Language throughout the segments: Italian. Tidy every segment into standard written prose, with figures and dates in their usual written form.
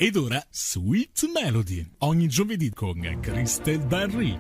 Ed ora Sweet Melody, ogni giovedì con Crystal Barry.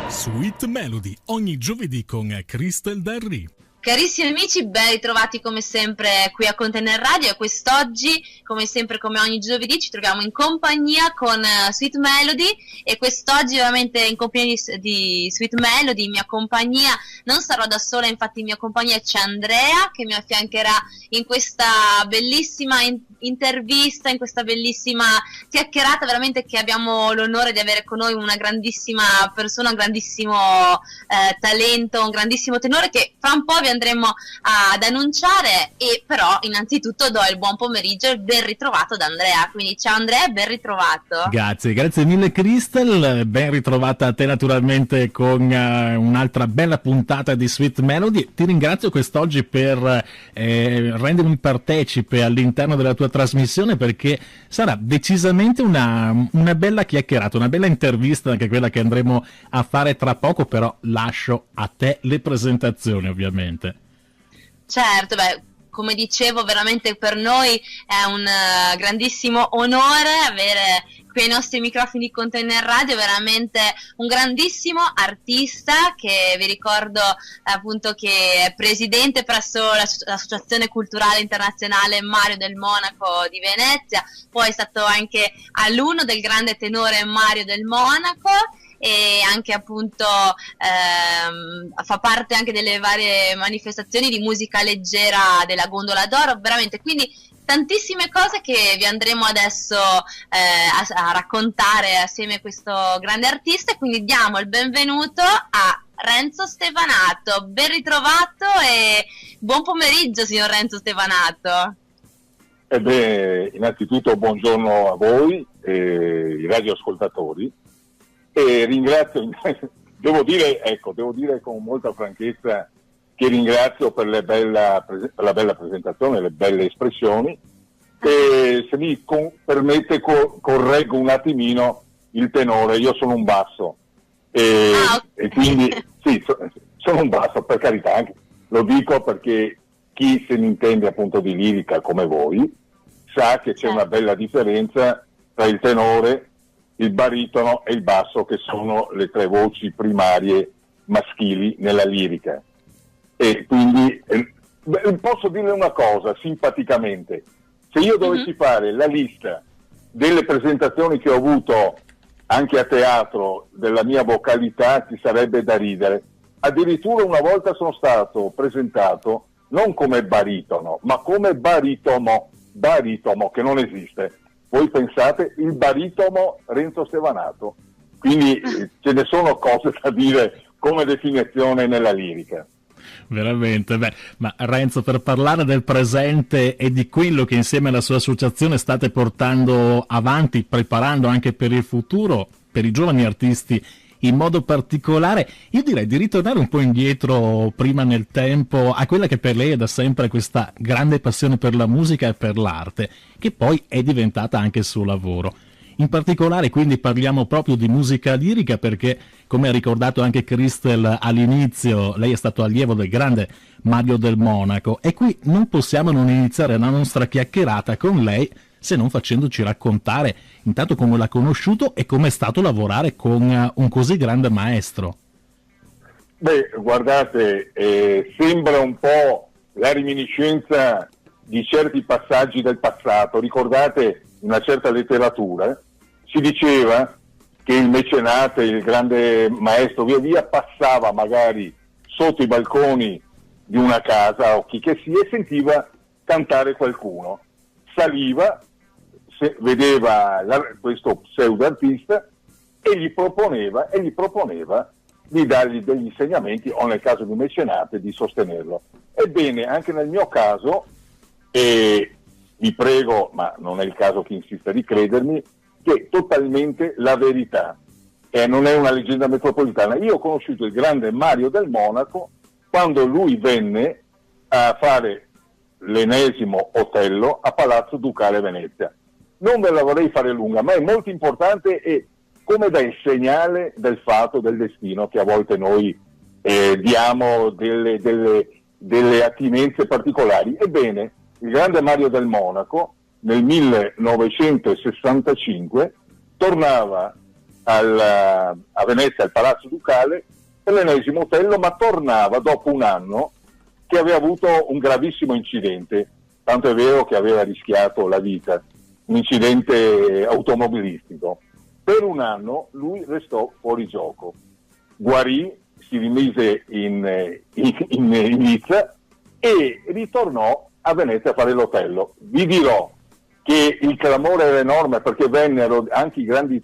Sweet Melody, ogni giovedì con Crystal Barry. Carissimi amici, ben ritrovati come sempre qui a Container Radio e quest'oggi, come sempre, come ogni giovedì, ci troviamo in compagnia con Sweet Melody e quest'oggi veramente in compagnia di Sweet Melody, in mia compagnia, non sarò da sola, infatti in mia compagnia c'è Andrea che mi affiancherà in questa bellissima intervista, in questa bellissima chiacchierata, veramente che abbiamo l'onore di avere con noi una grandissima persona, un grandissimo talento, un grandissimo tenore che fra un po' vi andremo ad annunciare, e però innanzitutto do il buon pomeriggio e ben ritrovato da Andrea. Quindi ciao Andrea, ben ritrovato. Grazie mille Crystal, ben ritrovata a te naturalmente con un'altra bella puntata di Sweet Melody. Ti ringrazio quest'oggi per rendermi partecipe all'interno della tua trasmissione, perché sarà decisamente una bella chiacchierata, una bella intervista, anche quella che andremo a fare tra poco, però lascio a te le presentazioni ovviamente. Certo, come dicevo, veramente per noi è un grandissimo onore avere qui ai nostri microfoni di Container Radio veramente un grandissimo artista che vi ricordo appunto che è presidente presso l'Associazione Culturale Internazionale Mario del Monaco di Venezia, poi è stato anche alunno del grande tenore Mario del Monaco e anche appunto fa parte anche delle varie manifestazioni di musica leggera della Gondola d'Oro, veramente, quindi tantissime cose che vi andremo adesso a raccontare assieme a questo grande artista, quindi diamo il benvenuto a Renzo Stevanato. Ben ritrovato e buon pomeriggio signor Renzo Stevanato. Innanzitutto buongiorno a voi, i radioascoltatori, e ringrazio, devo dire con molta franchezza che ringrazio per la bella presentazione, le belle espressioni, e se mi permette correggo un attimino il tenore. Io sono un basso e quindi sì, sono un basso, per carità, anche, lo dico perché chi se ne intende appunto di lirica come voi sa che c'è una bella differenza tra il tenore, il baritono e il basso, che sono le tre voci primarie maschili nella lirica. E quindi posso dire una cosa simpaticamente: se io dovessi fare la lista delle presentazioni che ho avuto anche a teatro della mia vocalità, ci sarebbe da ridere. Addirittura una volta sono stato presentato non come baritono ma come baritomo, che non esiste. Voi pensate, il baritomo Renzo Stevanato. Quindi ce ne sono cose da dire come definizione nella lirica. Veramente, ma Renzo, per parlare del presente e di quello che insieme alla sua associazione state portando avanti, preparando anche per il futuro, per i giovani artisti in modo particolare, io direi di ritornare un po' indietro prima nel tempo a quella che per lei è da sempre questa grande passione per la musica e per l'arte, che poi è diventata anche il suo lavoro. In particolare quindi parliamo proprio di musica lirica, perché come ha ricordato anche Crystal all'inizio, lei è stato allievo del grande Mario del Monaco, e qui non possiamo non iniziare la nostra chiacchierata con lei se non facendoci raccontare intanto come l'ha conosciuto e come è stato lavorare con un così grande maestro. Guardate, sembra un po' la reminiscenza di certi passaggi del passato. Ricordate, in una certa letteratura si diceva che il mecenate, il grande maestro, via via passava magari sotto i balconi di una casa o chi che sia e sentiva cantare qualcuno, saliva, vedeva questo pseudo artista e gli proponeva di dargli degli insegnamenti, o nel caso di un mecenate di sostenerlo. Ebbene, anche nel mio caso, e vi prego, ma non è il caso che insista di credermi, che è totalmente la verità, e non è una leggenda metropolitana. Io ho conosciuto il grande Mario del Monaco quando lui venne a fare l'ennesimo Otello a Palazzo Ducale Venezia. Non ve la vorrei fare lunga, ma è molto importante e come dà il segnale del fatto del destino che a volte noi diamo delle attinenze particolari. Ebbene, il grande Mario del Monaco nel 1965 tornava a Venezia al Palazzo Ducale per l'ennesimo Otello, ma tornava dopo un anno che aveva avuto un gravissimo incidente, tanto è vero che aveva rischiato la vita, un incidente automobilistico. Per un anno lui restò fuori gioco, guarì, si rimise in Nizza e ritornò a Venezia a fare l'Otello. Vi dirò che il clamore era enorme perché vennero anche i grandi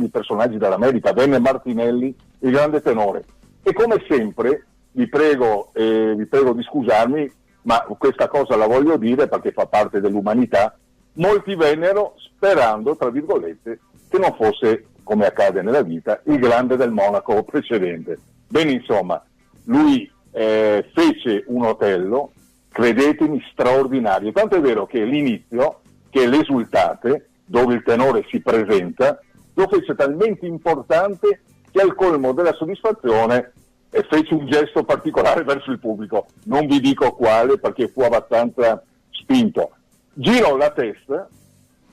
personaggi dell'America, venne Martinelli, il grande tenore. E come sempre, vi prego di scusarmi, ma questa cosa la voglio dire perché fa parte dell'umanità, molti vennero sperando, tra virgolette, che non fosse, come accade nella vita, il grande del Monaco precedente. Bene, insomma, lui fece un Otello, credetemi, straordinario. Tanto è vero che l'inizio, che è l'esultate, dove il tenore si presenta, lo fece talmente importante che al colmo della soddisfazione fece un gesto particolare verso il pubblico. Non vi dico quale perché fu abbastanza spinto. Girò la testa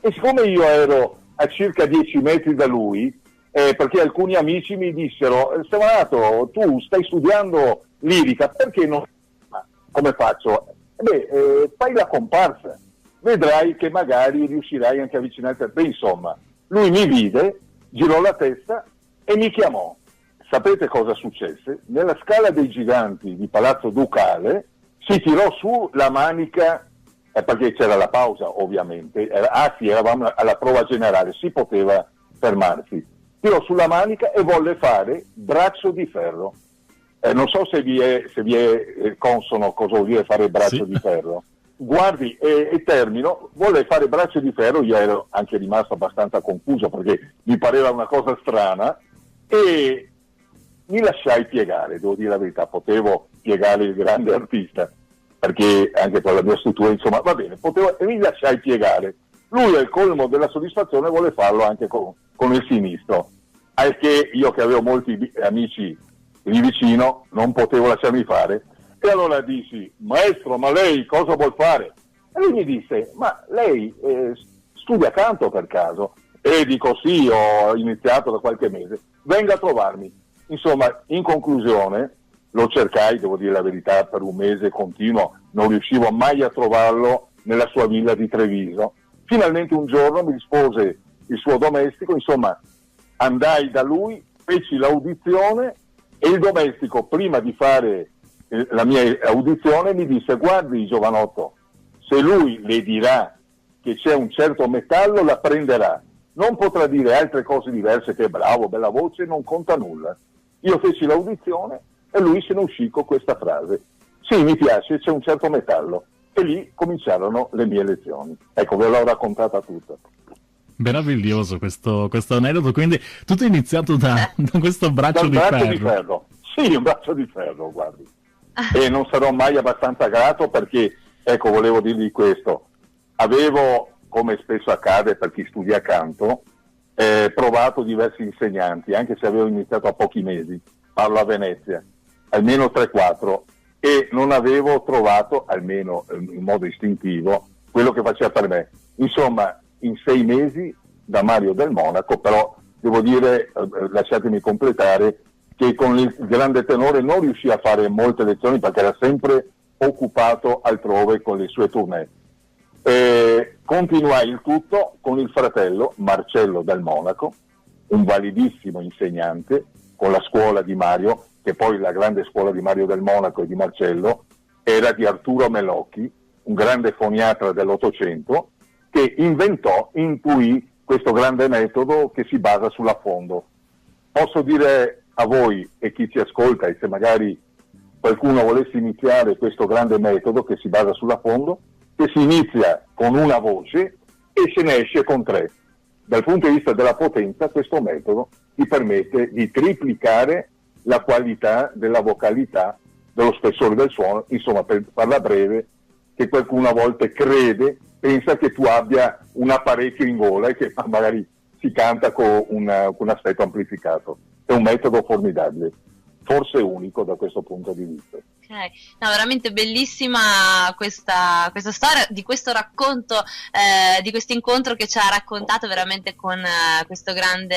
e siccome io ero a circa 10 metri da lui, perché alcuni amici mi dissero: Stevanato, tu stai studiando lirica, perché non... come faccio? Fai la comparsa, vedrai che magari riuscirai anche a avvicinarti a te. Insomma, lui mi vide, girò la testa e mi chiamò. Sapete cosa successe? Nella Scala dei Giganti di Palazzo Ducale si tirò su la manica, perché c'era la pausa ovviamente, eravamo alla prova generale, si poteva fermarsi. Tirò sulla manica e volle fare braccio di ferro. Non so se vi è consono cosa vuol dire fare braccio di ferro. Guardi, e termino, volle fare braccio di ferro, io ero anche rimasto abbastanza confuso perché mi pareva una cosa strana e mi lasciai piegare, devo dire la verità, potevo piegare il grande artista, perché anche per la mia struttura, insomma, va bene, e mi lasciai piegare. Lui al colmo della soddisfazione vuole farlo anche con il sinistro, al che io che avevo molti amici lì vicino non potevo lasciarmi fare, e allora dissi: maestro, ma lei cosa vuol fare? E lui mi disse: ma lei studia canto per caso? E dico: sì, ho iniziato da qualche mese, venga a trovarmi. Insomma, in conclusione, lo cercai, devo dire la verità, per un mese continuo, non riuscivo mai a trovarlo nella sua villa di Treviso. Finalmente un giorno mi rispose il suo domestico, insomma, andai da lui, feci l'audizione e il domestico, prima di fare la mia audizione, mi disse: guardi giovanotto, se lui le dirà che c'è un certo metallo, la prenderà. Non potrà dire altre cose diverse che bravo, bella voce, non conta nulla. Io feci l'audizione e lui se ne uscì con questa frase: sì, mi piace, c'è un certo metallo. E lì cominciarono le mie lezioni. Ecco, ve l'ho raccontata tutta. Meraviglioso questo aneddoto, quindi tutto è iniziato da questo braccio di ferro. Sì, un braccio di ferro, guardi. E non sarò mai abbastanza grato perché, ecco, volevo dirvi questo. Avevo, come spesso accade per chi studia canto, provato diversi insegnanti, anche se avevo iniziato a pochi mesi, parlo a Venezia, almeno 3-4, e non avevo trovato, almeno in modo istintivo, quello che faceva per me. Insomma, in 6 mesi da Mario del Monaco, però devo dire, lasciatemi completare, che con il grande tenore non riuscì a fare molte lezioni perché era sempre occupato altrove con le sue tournée. Continuai il tutto con il fratello Marcello del Monaco, un validissimo insegnante con la scuola di Mario, che poi la grande scuola di Mario del Monaco e di Marcello era di Arturo Melocchi, un grande foniatra dell'Ottocento, che intuì questo grande metodo che si basa sull'affondo. Posso dire a voi e chi ci ascolta, e se magari qualcuno volesse iniziare questo grande metodo che si basa sull'affondo, che si inizia con una voce e se ne esce con 3. Dal punto di vista della potenza, questo metodo ti permette di triplicare la qualità della vocalità, dello spessore del suono. Insomma, per farla breve, che qualcuno a volte pensa che tu abbia un apparecchio in gola e che magari si canta con un aspetto amplificato. È un metodo formidabile, forse unico da questo punto di vista. Okay. No, veramente bellissima questa storia, di questo racconto, di questo incontro che ci ha raccontato veramente con questo grande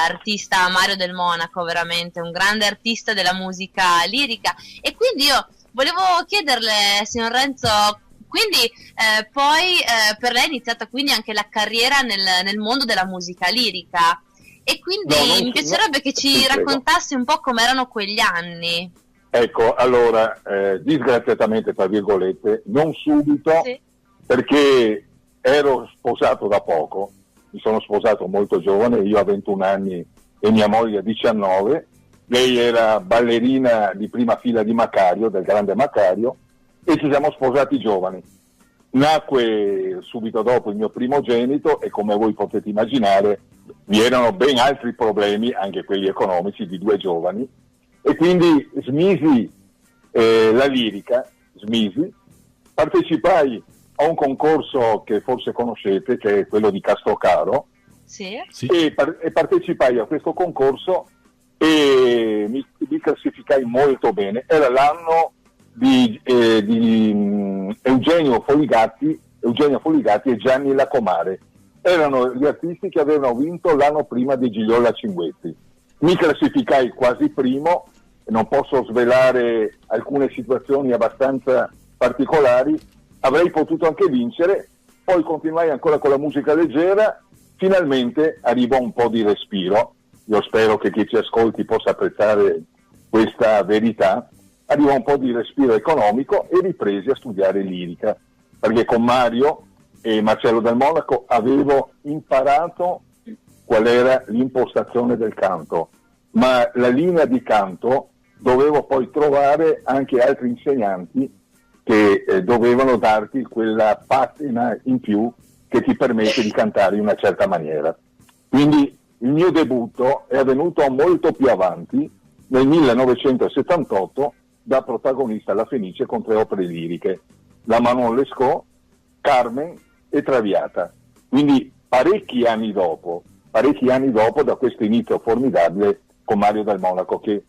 artista Mario Del Monaco, veramente un grande artista della musica lirica. E quindi io volevo chiederle, signor Renzo, quindi poi per lei è iniziata quindi anche la carriera nel mondo della musica lirica, e quindi mi piacerebbe che ci raccontassi un po' com'erano quegli anni. Ecco, allora, disgraziatamente, tra virgolette, non subito, Sì. perché ero sposato da poco, mi sono sposato molto giovane, io a 21 anni e mia moglie a 19, lei era ballerina di prima fila di Macario, del grande Macario, e ci siamo sposati giovani. Nacque subito dopo il mio primogenito e, come voi potete immaginare, vi erano ben altri problemi, anche quelli economici, di due giovani, e quindi smisi la lirica, partecipai a un concorso che forse conoscete, che è quello di Castrocaro, Sì. e partecipai a questo concorso e mi classificai molto bene. Era l'anno di Eugenio Foligatti e Gianni Lacomare. Erano gli artisti che avevano vinto l'anno prima di Gigliola Cinguetti. Mi classificai quasi primo, non posso svelare alcune situazioni abbastanza particolari, avrei potuto anche vincere, poi continuai ancora con la musica leggera, finalmente arrivò un po' di respiro, io spero che chi ci ascolti possa apprezzare questa verità, arrivò un po' di respiro economico e ripresi a studiare lirica, perché con Mario e Marcello Del Monaco avevo imparato qual era l'impostazione del canto, ma la linea di canto dovevo poi trovare anche altri insegnanti che dovevano darti quella patina in più che ti permette di cantare in una certa maniera. Quindi il mio debutto è avvenuto molto più avanti, nel 1978, da protagonista alla Fenice con 3 opere liriche, la Manon Lescaut, Carmen e Traviata. Quindi parecchi anni dopo da questo inizio formidabile con Mario Del Monaco, che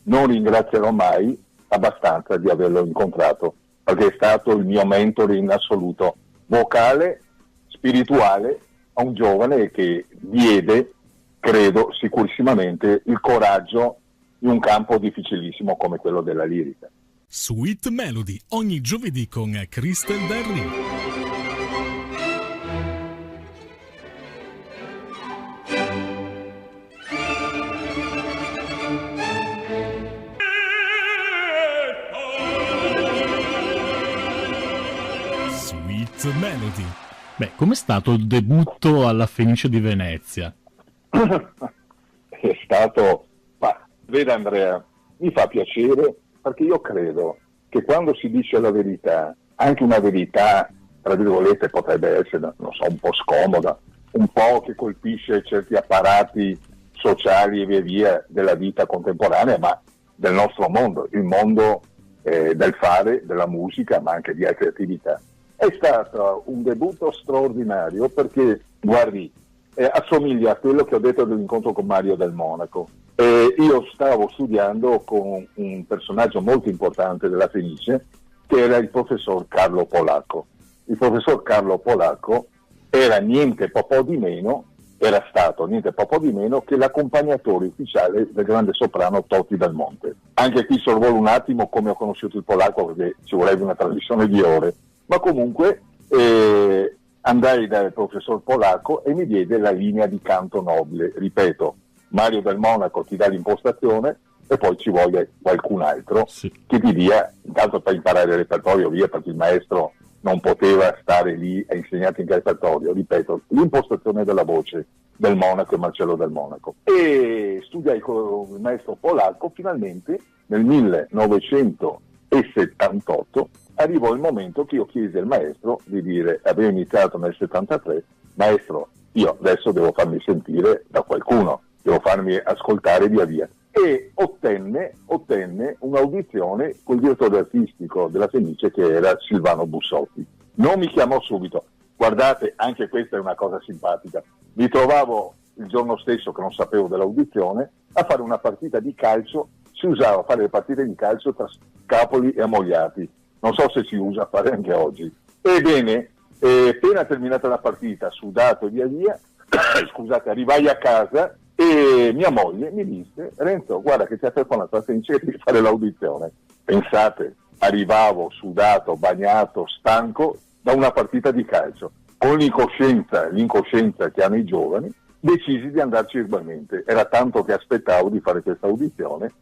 non ringrazierò mai abbastanza di averlo incontrato, perché è stato il mio mentore in assoluto, vocale, spirituale, a un giovane che diede, credo sicurissimamente, il coraggio in un campo difficilissimo come quello della lirica. Sweet Melody, ogni giovedì con Crystal Darry. Sweet Melody. Beh, com'è stato il debutto alla Fenice di Venezia? È stato, veda Andrea, mi fa piacere, perché io credo che quando si dice la verità, anche una verità, tra virgolette, potrebbe essere, non so, un po' scomoda, un po' che colpisce certi apparati sociali e via via della vita contemporanea, ma del nostro mondo, il mondo del fare, della musica, ma anche di altre attività. È stato un debutto straordinario perché, guardi, assomiglia a quello che ho detto dell'incontro con Mario Del Monaco. Io stavo studiando con un personaggio molto importante della Fenice, che era il professor Carlo Polacco. Il professor Carlo Polacco era stato niente po' di meno che l'accompagnatore ufficiale del grande soprano Totti Dal Monte. Anche qui sorvolo un attimo come ho conosciuto il polacco, perché ci vorrebbe una trasmissione di ore, ma comunque andai dal professor Polacco e mi diede la linea di canto nobile. Ripeto, Mario Del Monaco ti dà l'impostazione e poi ci vuole qualcun altro che ti dia, intanto per imparare il repertorio, via, perché il maestro non poteva stare lì a insegnarti in repertorio, ripeto, l'impostazione della voce del Monaco e Marcello Del Monaco. E studiai con il maestro Polacco, finalmente nel 1978 arrivò il momento che io chiesi al maestro di dire, avevo iniziato nel 73, maestro, io adesso devo farmi sentire da qualcuno, devo farmi ascoltare via via. e ottenne un'audizione col direttore artistico della Fenice, che era Silvano Bussotti. Non mi chiamò subito, guardate, anche questa è una cosa simpatica, mi trovavo il giorno stesso, che non sapevo dell'audizione, a fare una partita di calcio. Si usava a fare le partite di calcio tra Scapoli e Ammogliati, non so se si usa a fare anche oggi. Ebbene, appena terminata la partita, sudato e via via, scusate, arrivai a casa e mia moglie mi disse: Renzo, guarda che ti ha telefonato la Fenice di fare l'audizione. Pensate, arrivavo sudato, bagnato, stanco da una partita di calcio, con l'incoscienza che hanno i giovani, decisi di andarci urbanmente. Era tanto che aspettavo di fare questa audizione.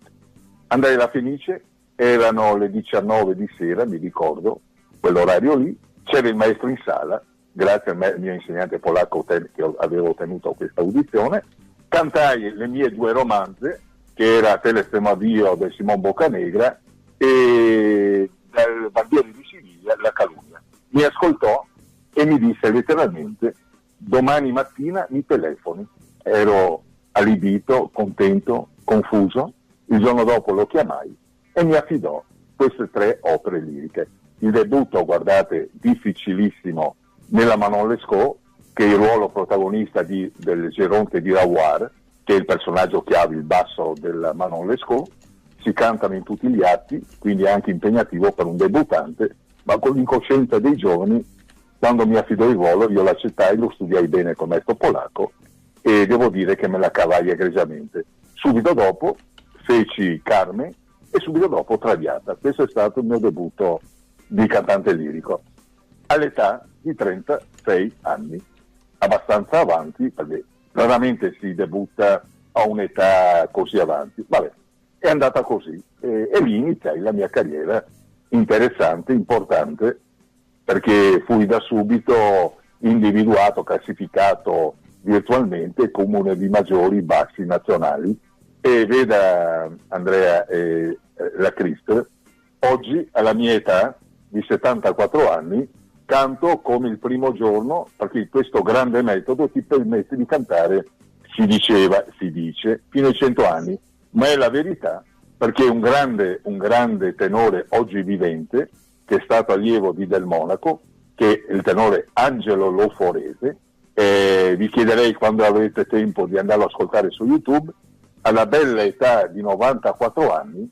Andai alla Fenice, erano le 19 di sera, mi ricordo, quell'orario lì, c'era il maestro in sala, grazie al mio insegnante polacco che avevo ottenuto questa audizione, cantai le mie 2 romanze, che era Telestemadio del Simon Boccanegra e dal Barbiere di Siviglia, La Calunnia. Mi ascoltò e mi disse letteralmente: domani mattina mi telefoni. Ero allibito, contento, confuso. Il giorno dopo lo chiamai e mi affidò queste 3 opere liriche. Il debutto, guardate, difficilissimo, nella Manon Lescaut, che è il ruolo protagonista del Geronte di Rawar, che è il personaggio chiave, il basso della Manon Lescaut. Si cantano in tutti gli atti, quindi è anche impegnativo per un debuttante, ma con l'incoscienza dei giovani. Quando mi affidò il ruolo io l'accettai, lo studiai bene con maestro polacco e devo dire che me la cavai egregiamente. Subito dopo feci Carme e subito dopo Traviata. Questo è stato il mio debutto di cantante lirico all'età di 36 anni, abbastanza avanti, perché raramente si debutta a un'età così avanti. Vabbè, è andata così e lì iniziai la mia carriera interessante, importante, perché fui da subito individuato, classificato virtualmente come uno dei maggiori bassi nazionali. E veda Andrea e la Christ, oggi alla mia età di 74 anni canto come il primo giorno, perché questo grande metodo ti permette di cantare, si dice, fino ai 100 anni, ma è la verità, perché un grande tenore oggi vivente, che è stato allievo di Del Monaco, che è il tenore Angelo Loforese, vi chiederei, quando avrete tempo, di andarlo a ascoltare su YouTube. Alla bella età di 94 anni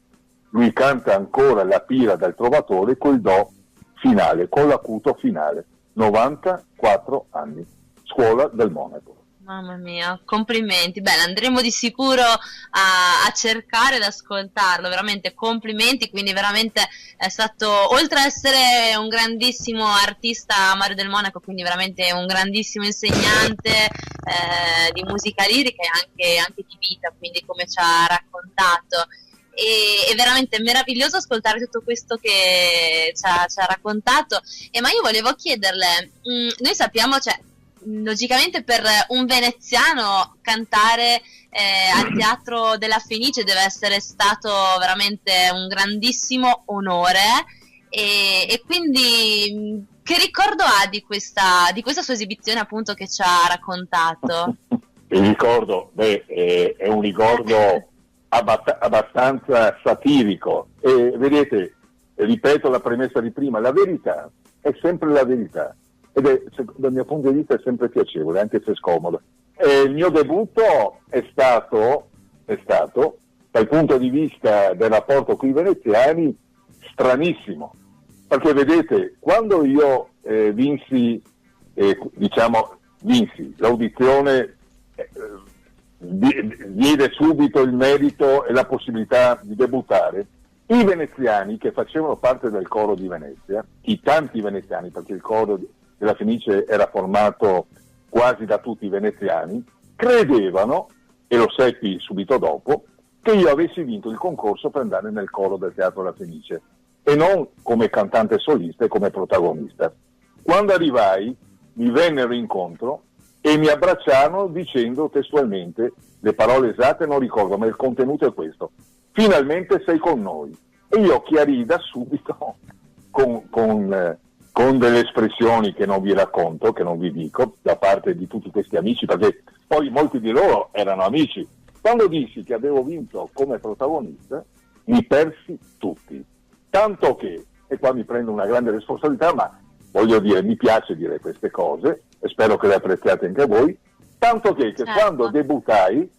lui canta ancora la Pira del Trovatore col Do finale, con l'acuto finale. 94 anni, scuola del Monaco. Mamma mia, complimenti. Bene, andremo di sicuro a cercare ad ascoltarlo, veramente complimenti. Quindi veramente è stato, oltre ad essere un grandissimo artista, Mario Del Monaco, quindi veramente un grandissimo insegnante di musica lirica e anche di vita, quindi come ci ha raccontato. È veramente meraviglioso ascoltare tutto questo che ci ha raccontato. Ma io volevo chiederle, noi sappiamo, cioè, logicamente per un veneziano cantare al Teatro della Fenice deve essere stato veramente un grandissimo onore, e quindi che ricordo ha di questa sua esibizione, appunto, che ci ha raccontato? Il ricordo, è un ricordo abbastanza satirico, e vedete, ripeto la premessa di prima, la verità è sempre la verità, ed è, dal mio punto di vista, è sempre piacevole, anche se scomodo. Il mio debutto è stato, dal punto di vista del rapporto con i veneziani, stranissimo, perché vedete, quando io vinsi l'audizione, diede subito il merito e la possibilità di debuttare. I veneziani che facevano parte del coro di Venezia, i tanti veneziani, perché il coro della Fenice era formato quasi da tutti i veneziani, credevano, e lo seppi subito dopo, che io avessi vinto il concorso per andare nel coro del Teatro della Fenice, e non come cantante solista e come protagonista. Quando arrivai, mi vennero incontro e mi abbracciarono dicendo testualmente, le parole esatte non ricordo, ma il contenuto è questo: finalmente sei con noi. E io chiarii da subito con delle espressioni che non vi racconto, che non vi dico, da parte di tutti questi amici, perché poi molti di loro erano amici, Quando dissi che avevo vinto come protagonista, mi persi tutti. Tanto che, e qua mi prendo una grande responsabilità, ma voglio dire, mi piace dire queste cose, e spero che le apprezziate anche voi, tanto che Certo. quando debuttai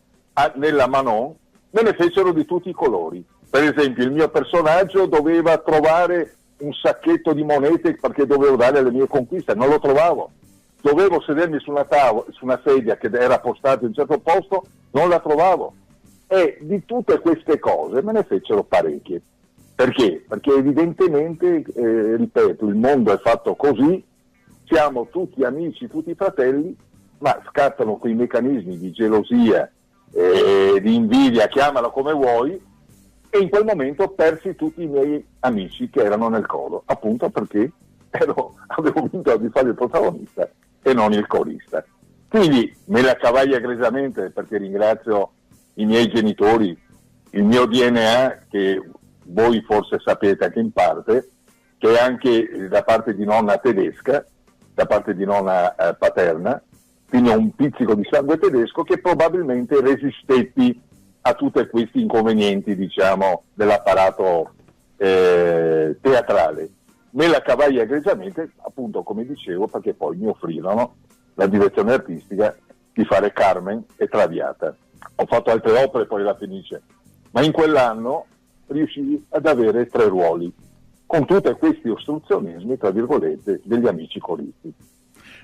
nella Manon, me ne fecero di tutti i colori. Per esempio, il mio personaggio doveva trovare un sacchetto di monete perché dovevo dare alle mie conquiste, non lo trovavo. Dovevo sedermi su una sedia che era postata in un certo posto, non la trovavo. E di tutte queste cose me ne fecero parecchie. Perché? Perché evidentemente, ripeto, il mondo è fatto così, siamo tutti amici, tutti fratelli, ma scattano quei meccanismi di gelosia, di invidia, chiamala come vuoi, e in quel momento persi tutti i miei amici che erano nel coro, appunto perché avevo vinto di fare il protagonista e non il corista. Quindi me la cavai egregiamente, perché ringrazio i miei genitori, il mio DNA, che voi forse sapete anche in parte, che è anche da parte di nonna tedesca, da parte di nonna paterna, quindi ho un pizzico di sangue tedesco, che probabilmente resistetti a tutti questi inconvenienti, diciamo, dell'apparato teatrale. Me la cavai egregiamente, appunto come dicevo, perché poi mi offrirono la direzione artistica di fare Carmen e Traviata. Ho fatto altre opere poi la Fenice, ma in quell'anno riuscii ad avere 3 ruoli, con tutti questi ostruzionismi, tra virgolette, degli amici coristi.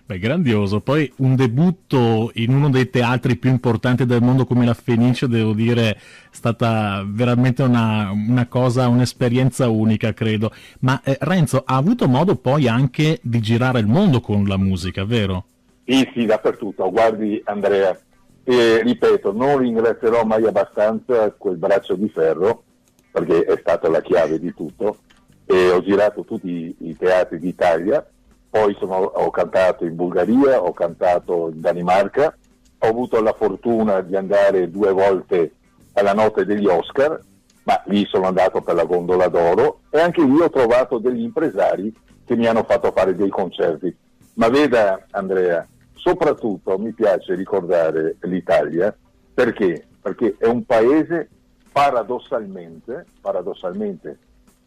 Beh, grandioso. Poi un debutto in uno dei teatri più importanti del mondo come la Fenice, devo dire, è stata veramente una cosa, un'esperienza unica, credo. Ma Renzo, ha avuto modo poi anche di girare il mondo con la musica, vero? Sì, dappertutto. Guardi, Andrea, ripeto, non ringrazierò mai abbastanza quel braccio di ferro, perché è stata la chiave di tutto, e ho girato tutti i teatri d'Italia. Poi ho cantato in Bulgaria, ho cantato in Danimarca, ho avuto la fortuna di andare 2 volte alla notte degli Oscar, ma lì sono andato per la Gondola d'Oro, e anche lì ho trovato degli impresari che mi hanno fatto fare dei concerti. Ma veda, Andrea, soprattutto mi piace ricordare l'Italia, perché? Perché è un paese paradossalmente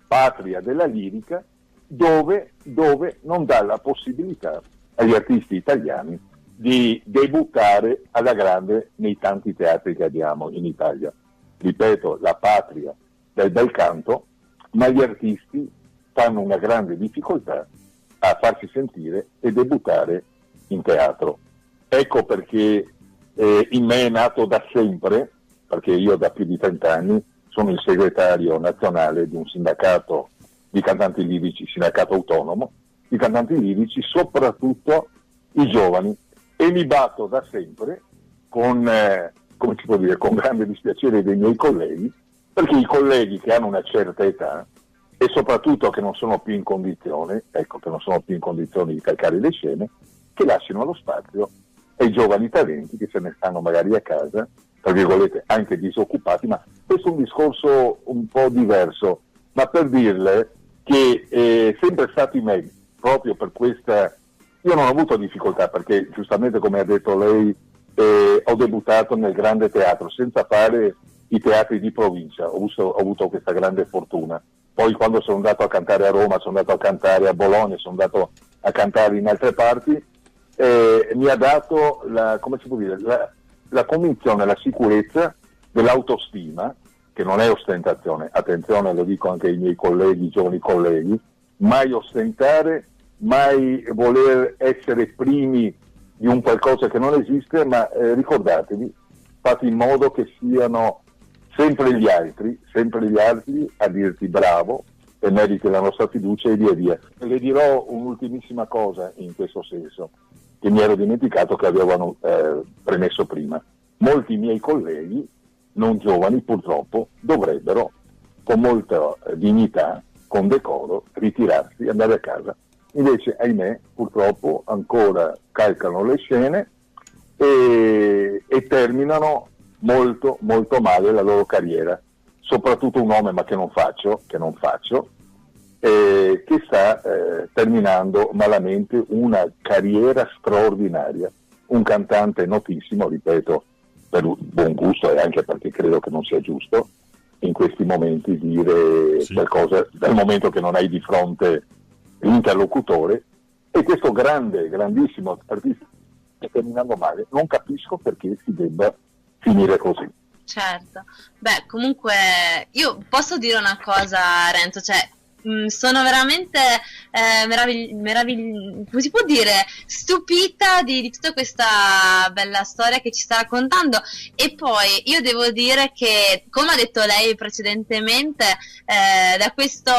patria della lirica, dove non dà la possibilità agli artisti italiani di debuttare alla grande nei tanti teatri che abbiamo in Italia. Ripeto, la patria del bel canto, ma gli artisti fanno una grande difficoltà a farsi sentire e debuttare in teatro. Ecco perché in me è nato da sempre, perché io da più di 30 anni sono il segretario nazionale di un sindacato di cantanti lirici, sindacato autonomo, di cantanti lirici, soprattutto i giovani, e mi batto da sempre con grande dispiacere dei miei colleghi, perché i colleghi che hanno una certa età e soprattutto che non sono più in condizione, di calcare le scene, che lasciano lo spazio ai giovani talenti che se ne stanno magari a casa, tra virgolette anche disoccupati, ma questo è un discorso un po' diverso, ma per dirle che è sempre stato in me, proprio per questa, io non ho avuto difficoltà, perché giustamente come ha detto lei, ho debuttato nel grande teatro senza fare i teatri di provincia, ho avuto questa grande fortuna. Poi quando sono andato a cantare a Roma, sono andato a cantare a Bologna, sono andato a cantare in altre parti, mi ha dato la convinzione, la sicurezza dell'autostima, che non è ostentazione, attenzione, lo dico anche ai miei colleghi, giovani colleghi, mai ostentare, mai voler essere primi di un qualcosa che non esiste, ma ricordatevi, fate in modo che siano sempre gli altri a dirti bravo e meriti la nostra fiducia e via via. Le dirò un'ultimissima cosa in questo senso, che mi ero dimenticato che avevano premesso prima. Molti miei colleghi, non giovani purtroppo, dovrebbero con molta dignità, con decoro, ritirarsi e andare a casa. Invece, ahimè, purtroppo ancora calcano le scene e terminano molto molto male la loro carriera, soprattutto un nome, ma che non faccio, che sta terminando malamente una carriera straordinaria, un cantante notissimo, ripeto, per buon gusto e anche perché credo che non sia giusto in questi momenti dire qualcosa, dal momento che non hai di fronte l'interlocutore, e questo grandissimo artista sta terminando male. Non capisco perché si debba finire così. Certo, beh, comunque io posso dire una cosa, Renzo, cioè sono veramente come si può dire, stupita di tutta questa bella storia che ci sta raccontando. E poi io devo dire che, come ha detto lei precedentemente, da questo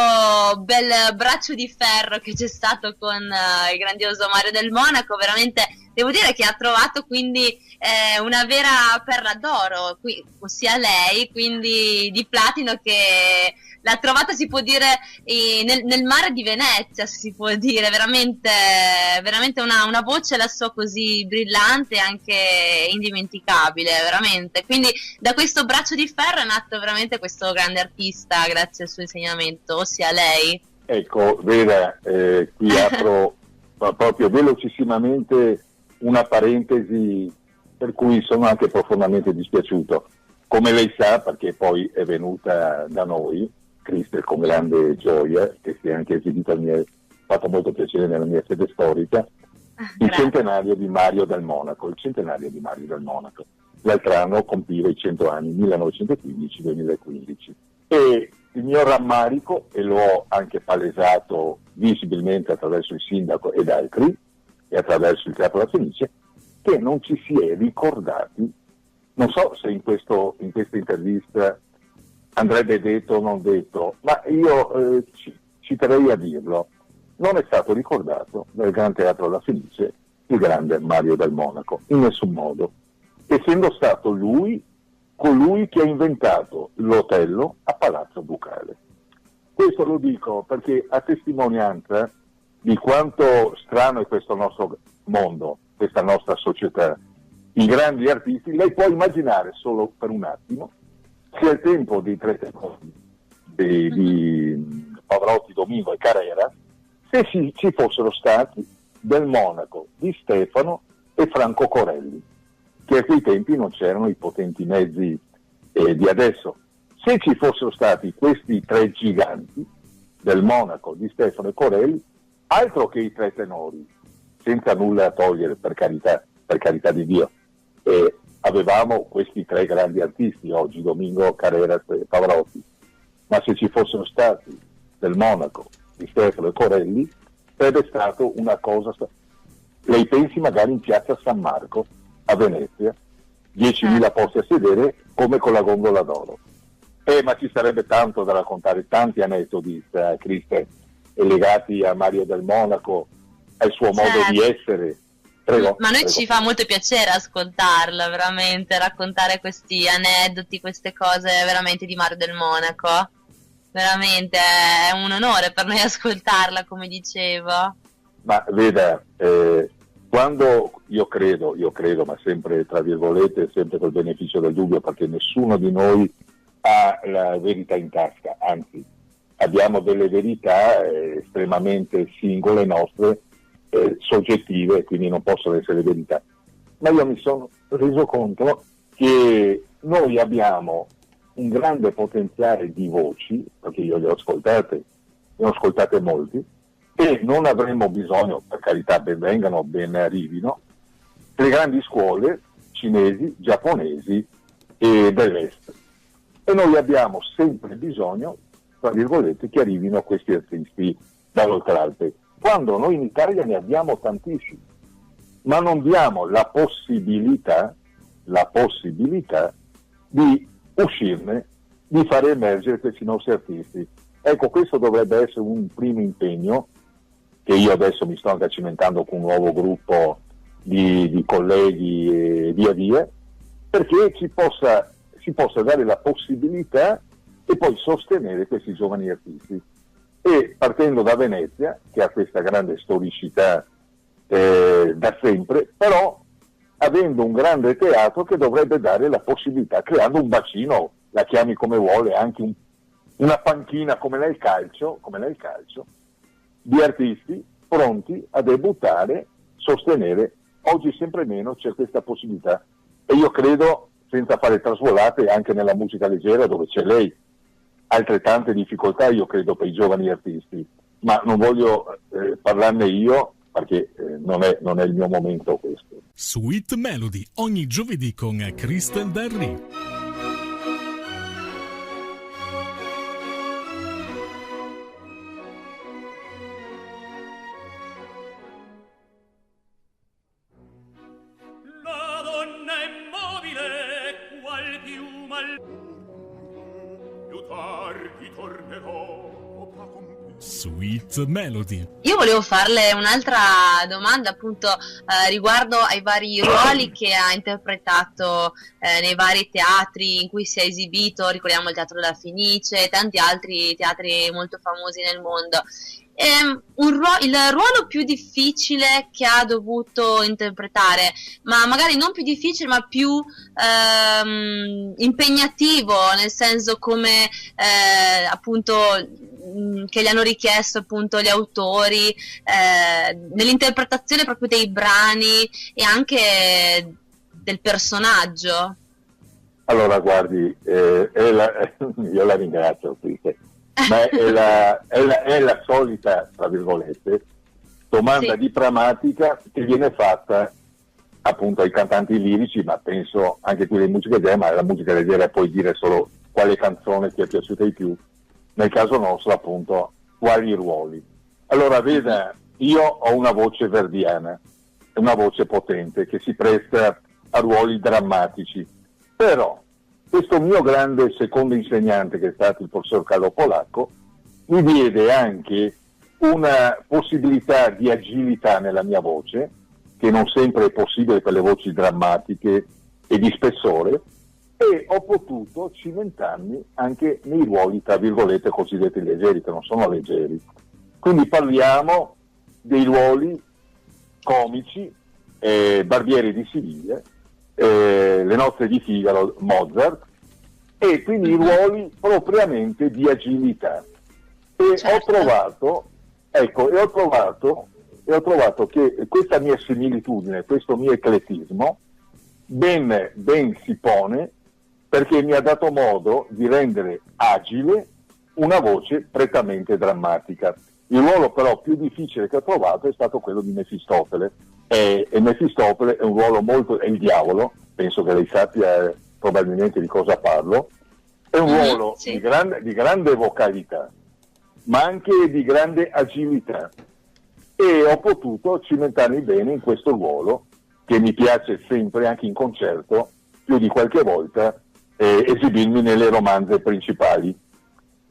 bel braccio di ferro che c'è stato con il grandioso Mario del Monaco, veramente devo dire che ha trovato quindi una vera perla d'oro, ossia lei, quindi di platino, che l'ha trovata, si può dire, nel mare di Venezia, si può dire, veramente una voce la sua così brillante e anche indimenticabile, veramente. Quindi da questo braccio di ferro è nato veramente questo grande artista grazie al suo insegnamento, ossia lei. Ecco, Vera, qui apro proprio velocissimamente una parentesi per cui sono anche profondamente dispiaciuto. Come lei sa, perché poi è venuta da noi, Cristel, con grande gioia, che si è anche esibita, mi è fatto molto piacere nella mia sede storica, il centenario di Mario del Monaco. L'altro anno compiva i 100 anni, 1915-2015. E il mio rammarico, e l'ho anche palesato visibilmente attraverso il sindaco ed altri, e attraverso il Teatro La Fenice, che non ci si è ricordati, non so se in questa intervista andrebbe detto o non detto, ma io ci terrei a dirlo, non è stato ricordato nel Gran Teatro La Fenice il grande Mario del Monaco, in nessun modo, essendo stato lui colui che ha inventato l'Otello a Palazzo Ducale. Questo lo dico perché a testimonianza di quanto strano è questo nostro mondo, questa nostra società, i grandi artisti. Lei può immaginare solo per un attimo se al tempo dei tre tenori di Pavarotti, Domingo e Carrera, se ci fossero stati Del Monaco, Di Stefano e Franco Corelli, che a quei tempi non c'erano i potenti mezzi di adesso. Se ci fossero stati questi tre giganti, Del Monaco, Di Stefano e Corelli, altro che i tre tenori, senza nulla a togliere, per carità di Dio, avevamo questi tre grandi artisti oggi, Domingo, Carrera e Pavarotti, ma se ci fossero stati Del Monaco, Di Stefano e Corelli, sarebbe stato una cosa. Lei pensi magari in piazza San Marco a Venezia, 10.000 posti a sedere come con la gondola d'oro. Ma ci sarebbe tanto da raccontare, tanti aneddoti, Cristel, legati a Mario del Monaco, al suo modo di essere. Prego, ma noi prego. ci fa molto piacere ascoltarla, veramente, raccontare questi aneddoti, queste cose veramente di Mario del Monaco. Veramente è un onore per noi ascoltarla, come dicevo. Ma veda, quando io credo, ma sempre tra virgolette, sempre col beneficio del dubbio, perché nessuno di noi ha la verità in tasca, anzi abbiamo delle verità estremamente singole nostre, soggettive, quindi non possono essere verità. Ma io mi sono reso conto che noi abbiamo un grande potenziale di voci, perché io le ho ascoltate molti, e non avremmo bisogno, per carità, ben vengano, ben arrivino, delle grandi scuole cinesi, giapponesi e dell'est. E noi abbiamo sempre bisogno, tra virgolette, che arrivino questi artisti dall'Oltralpe, quando noi in Italia ne abbiamo tantissimi, ma non diamo la possibilità di uscirne, di fare emergere questi nostri artisti. Ecco, questo dovrebbe essere un primo impegno, che io adesso mi sto anche cimentando con un nuovo gruppo di colleghi e via via, perché si possa dare la possibilità e poi sostenere questi giovani artisti. E partendo da Venezia, che ha questa grande storicità da sempre, però avendo un grande teatro che dovrebbe dare la possibilità, creando un bacino, la chiami come vuole, anche una panchina come nel calcio, di artisti pronti a debuttare, sostenere. Oggi sempre meno c'è questa possibilità, e io credo senza fare trasvolate anche nella musica leggera, dove c'è lei altrettante difficoltà, io credo, per i giovani artisti, ma non voglio parlarne io, perché non è il mio momento questo. Sweet Melody, ogni giovedì con Crystal Darry. La donna immobile, qual piuma al più tardi tornerò. Sweet Melody. Io volevo farle un'altra domanda appunto riguardo ai vari ruoli che ha interpretato nei vari teatri in cui si è esibito, ricordiamo il Teatro della Fenice e tanti altri teatri molto famosi nel mondo. Il ruolo più difficile che ha dovuto interpretare, ma magari non più difficile ma più impegnativo, nel senso come appunto che gli hanno richiesto appunto gli autori nell'interpretazione proprio dei brani e anche del personaggio. Allora guardi, io la ringrazio, ma è la solita, tra virgolette, domanda Sì. diplomatica che viene fatta appunto ai cantanti lirici, ma penso anche qui di musica leggera, ma la musica leggera puoi dire solo quale canzone ti è piaciuta di più, nel caso nostro appunto quali ruoli. Allora veda, io ho una voce verdiana, una voce potente che si presta a ruoli drammatici, però questo mio grande secondo insegnante, che è stato il professor Carlo Polacco, mi diede anche una possibilità di agilità nella mia voce, che non sempre è possibile per le voci drammatiche e di spessore, e ho potuto cimentarmi anche nei ruoli, tra virgolette, cosiddetti leggeri, che non sono leggeri. Quindi parliamo dei ruoli comici, Barbieri di Siviglia, Le nozze di Figaro, Mozart, e quindi i ruoli propriamente di agilità. E Certo. ho trovato che questa mia similitudine, questo mio eclettismo ben si pone, perché mi ha dato modo di rendere agile una voce prettamente drammatica. Il ruolo però più difficile che ho trovato è stato quello di Mefistofele, e Mefistofele è un ruolo molto, è il diavolo, penso che lei sappia probabilmente di cosa parlo, è un ruolo sì. di grande vocalità, ma anche di grande agilità, e ho potuto cimentarmi bene in questo ruolo, che mi piace sempre anche in concerto, più di qualche volta, esibirmi nelle romanze principali,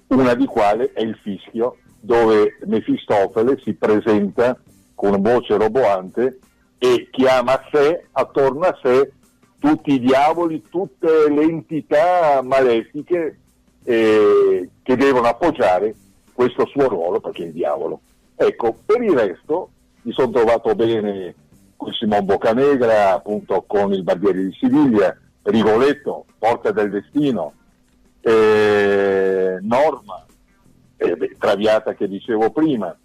una di quale è il Fischio, dove Mefistofele si presenta con una voce roboante e chiama a sé, attorno a sé, tutti i diavoli, tutte le entità malefiche che devono appoggiare questo suo ruolo, perché è il diavolo. Ecco, per il resto mi sono trovato bene con Simon Boccanegra, appunto con il Barbieri di Siviglia, Rigoletto, Porta del Destino, Norma, Traviata che dicevo prima,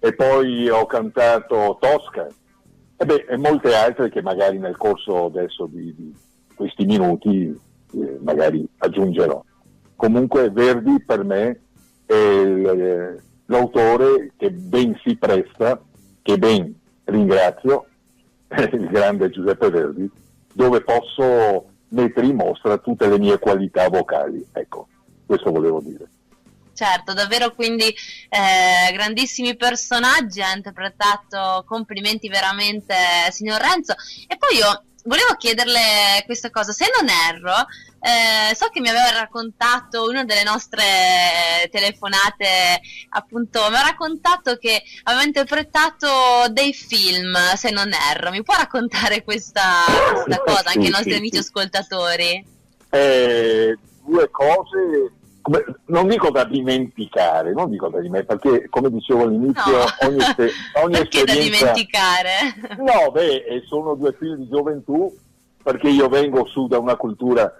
e poi ho cantato Tosca, e molte altre che magari nel corso adesso di questi minuti magari aggiungerò. Comunque Verdi per me è l'autore che ben si presta, che ben ringrazio, il grande Giuseppe Verdi, dove posso mettere in mostra tutte le mie qualità vocali. Ecco, questo volevo dire. Certo, davvero, quindi grandissimi personaggi, ha interpretato, complimenti veramente signor Renzo. E poi io volevo chiederle questa cosa, se non erro, so che mi aveva raccontato una delle nostre telefonate, appunto, mi ha raccontato che aveva interpretato dei film, se non erro. Mi può raccontare questa cosa anche ai nostri amici ascoltatori? Due cose, non dico da dimenticare, perché come dicevo all'inizio, ogni perché da esperienza... dimenticare? No, sono due film di gioventù, perché io vengo su da una cultura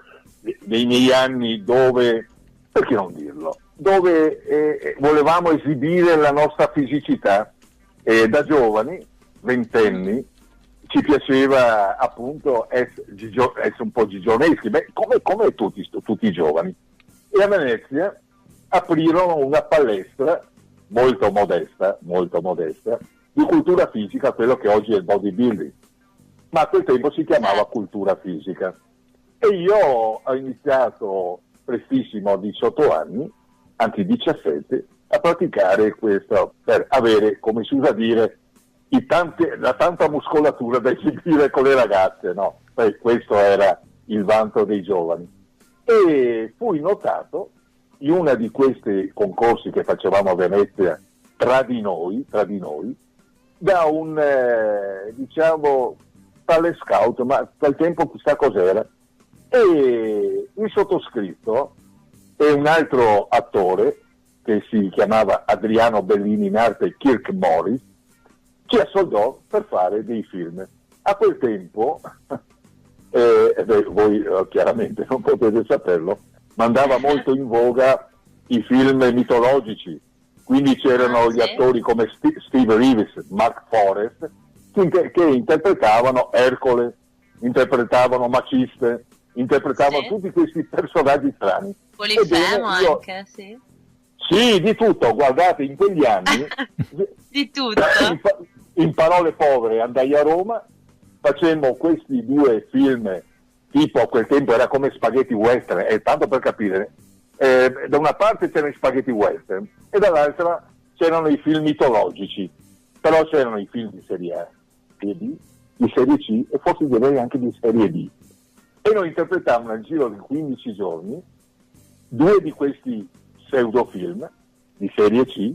dei miei anni dove, perché non dirlo, dove volevamo esibire la nostra fisicità da giovani, ventenni, ci piaceva appunto essere un po' gigioneschi, come tutti i giovani. E a Venezia aprirono una palestra molto modesta, di cultura fisica, quello che oggi è il bodybuilding, ma a quel tempo si chiamava cultura fisica. E io ho iniziato prestissimo, a 18 anni, anzi 17, a praticare questo per avere, come si usa dire, la tanta muscolatura da esibire con le ragazze, no? Questo era il vanto dei giovani. E fui notato in uno di questi concorsi che facevamo a Venezia tra di noi, da un, diciamo, tale scout, ma a quel tempo chissà cos'era, e il sottoscritto e un altro attore che si chiamava Adriano Bellini, in arte Kirk Morris, ci assoldò per fare dei film. A quel tempo, voi chiaramente non potete saperlo, ma andava molto in voga i film mitologici, quindi c'erano gli attori come Steve Reeves, Mark Forrest, che interpretavano Ercole, interpretavano Maciste, interpretavano tutti questi personaggi strani. Polifemo anche, sì. Sì, di tutto, guardate, in quegli anni, di tutto. In parole povere, andai a Roma, facemmo questi 2 film, tipo a quel tempo era come spaghetti western, e tanto per capire, da una parte c'erano i spaghetti western e dall'altra c'erano i film mitologici, però c'erano i film di serie A, serie B, di serie C e forse direi anche di serie D. E noi interpretammo nel giro di 15 giorni 2 di questi pseudofilm di serie C,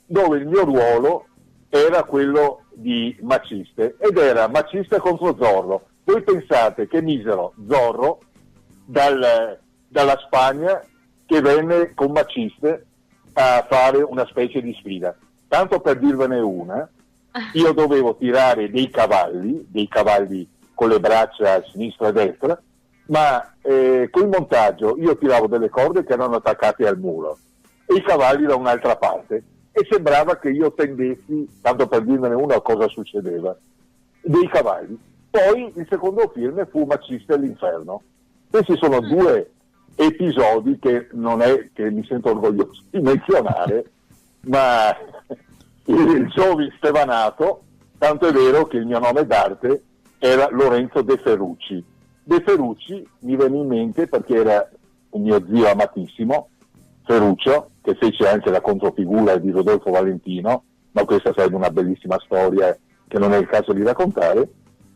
dove il mio ruolo era quello di Maciste, ed era Maciste contro Zorro. Voi pensate che misero Zorro dalla Spagna, che venne con Maciste a fare una specie di sfida. Tanto per dirvene una, io dovevo tirare dei cavalli con le braccia a sinistra e a destra, ma col montaggio io tiravo delle corde che erano attaccate al muro e i cavalli da un'altra parte, e sembrava che io tendessi, tanto per dirmene una cosa succedeva, dei cavalli. Poi il secondo film fu Maciste all'inferno. Questi sono 2 episodi che non è che mi sento orgoglioso di menzionare, ma il Giovi stevanato, tanto è vero che il mio nome d'arte era Lorenzo De Ferrucci. De Ferrucci mi venne in mente perché era un mio zio amatissimo, Ferruccio, che fece anche la controfigura di Rodolfo Valentino, ma questa sarebbe una bellissima storia che non è il caso di raccontare,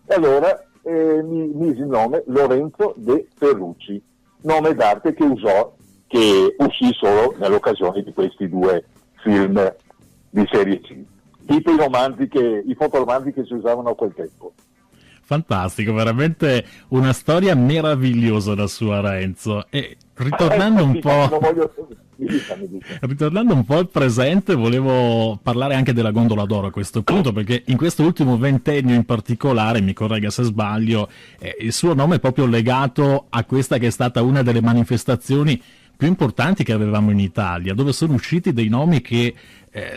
e allora mi mise il nome Lorenzo De Ferrucci, nome d'arte che uscì solo nell'occasione di questi 2 film di serie C, tipo i fotoromanzi che si usavano a quel tempo. Fantastico, veramente una storia meravigliosa la sua, Renzo. E ritornando un po' al presente, volevo parlare anche della Gondola d'Oro a questo punto, perché in questo ultimo ventennio in particolare, mi corregga se sbaglio, il suo nome è proprio legato a questa che è stata una delle manifestazioni più importanti che avevamo in Italia, dove sono usciti dei nomi che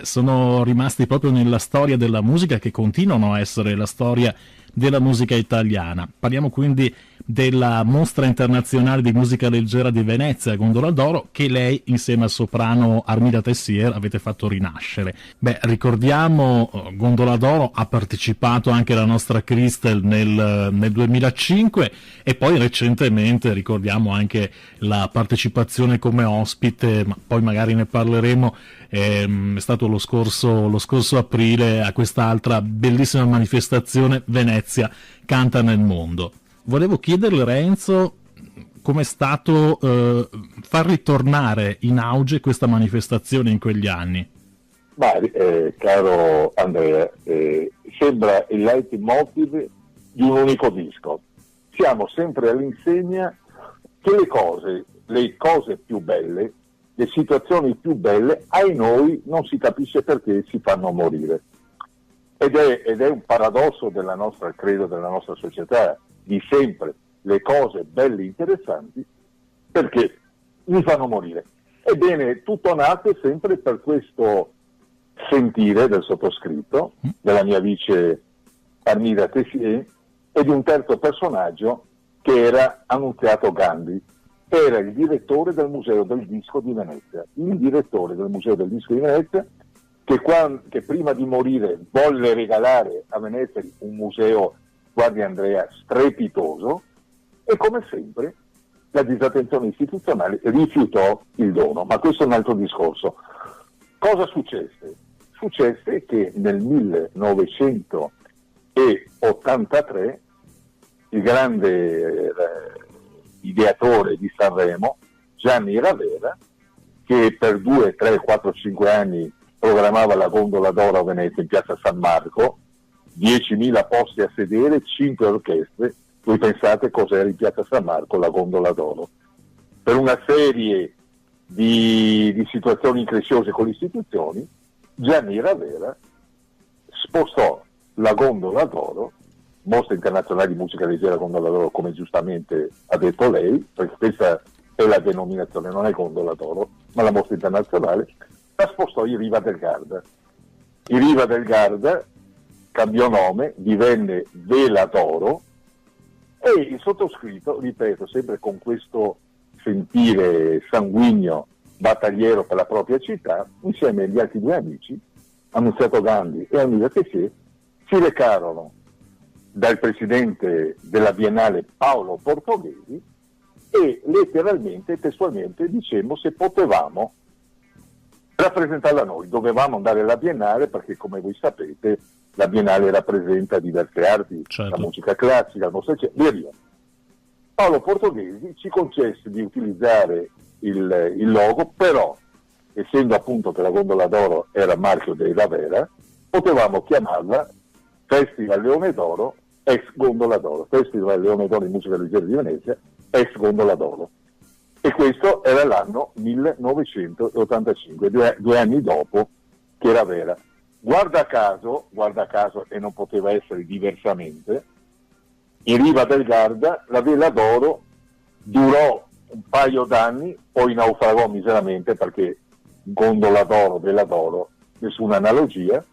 sono rimasti proprio nella storia della musica, che continuano a essere la storia della musica italiana. Parliamo quindi della Mostra Internazionale di Musica Leggera di Venezia, Gondola d'Oro, che lei insieme al soprano Armida Tessier avete fatto rinascere. Beh, ricordiamo, Gondola d'Oro ha partecipato anche la nostra Crystal nel 2005, e poi recentemente ricordiamo anche la partecipazione come ospite, ma poi magari ne parleremo, è stato lo scorso aprile a quest'altra bellissima manifestazione, Venezia canta nel mondo. Volevo chiederle, Renzo, com'è stato far ritornare in auge questa manifestazione in quegli anni? Caro Andrea, sembra il leitmotiv di un unico disco. Siamo sempre all'insegna che le cose più belle, le situazioni più belle, ai noi non si capisce perché si fanno morire. Ed è un paradosso della nostra, credo, della nostra società, di sempre le cose belle e interessanti perché mi fanno morire. Ebbene, tutto nate sempre per questo sentire del sottoscritto, della mia vice Armida Tessier, e di un terzo personaggio che era Annunziato Gandhi. Era il direttore del Museo del Disco di Venezia. Il direttore del Museo del Disco di Venezia che prima di morire volle regalare a Venezia un museo, guardi Andrea, strepitoso, e come sempre la disattenzione istituzionale rifiutò il dono. Ma questo è un altro discorso. Cosa successe? Successe che nel 1983 il grande ideatore di Sanremo, Gianni Ravera, che per 2, 3, 4, 5 anni programmava la gondola d'oro a Venezia in piazza San Marco, 10.000 posti a sedere, 5 orchestre. Voi pensate cos'era in piazza San Marco la gondola d'oro? Per una serie di situazioni incresciose con le istituzioni, Gianni Ravera spostò la gondola d'oro, Mostra Internazionale di Musica Leggera Gondola d'Oro, come giustamente ha detto lei, perché questa è la denominazione, non è Gondola d'Oro, ma la Mostra Internazionale, la spostò in Riva del Garda. In Riva del Garda cambiò nome, divenne Vela d'Oro, e il sottoscritto, ripeto, sempre con questo sentire sanguigno battagliero per la propria città, insieme agli altri due amici, Annunziato Gandhi e Armida Tessier, si recarono dal presidente della Biennale Paolo Portoghesi e letteralmente, testualmente, dicemmo se potevamo rappresentarla noi. Dovevamo andare alla Biennale perché, come voi sapete, la Biennale rappresenta diverse arti, certo, la musica classica, la mostra, via via. Paolo Portoghesi ci concesse di utilizzare il logo, però, essendo appunto che la gondola d'oro era marchio dei Ravera, potevamo chiamarla Festival Leone d'Oro ex Gondola d'Oro, Festival Leone d'Oro di Musica Leggera di Venezia ex Gondola d'Oro. E questo era l'anno 1985, due anni dopo che Ravera. Guarda caso, e non poteva essere diversamente, in Riva del Garda la Vela d'Oro durò un paio d'anni, poi naufragò miseramente perché gondola d'oro, vela d'oro, nessuna analogia,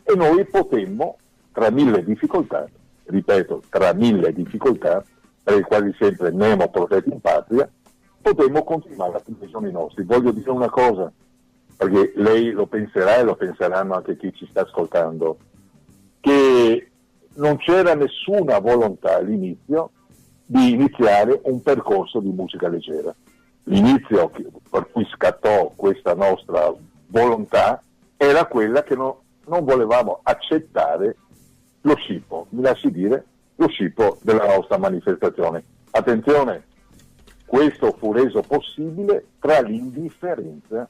e noi potemmo, tra mille difficoltà, ripeto, tra mille difficoltà, perché quasi sempre nemo protetti in patria, potemmo continuare a fare i giorni nostri. Voglio dire una cosa, perché lei lo penserà e lo penseranno anche chi ci sta ascoltando, che non c'era nessuna volontà all'inizio di iniziare un percorso di musica leggera. L'inizio per cui scattò questa nostra volontà era quella che non volevamo accettare lo scippo, mi lasci dire, lo scippo della nostra manifestazione. Attenzione, questo fu reso possibile tra l'indifferenza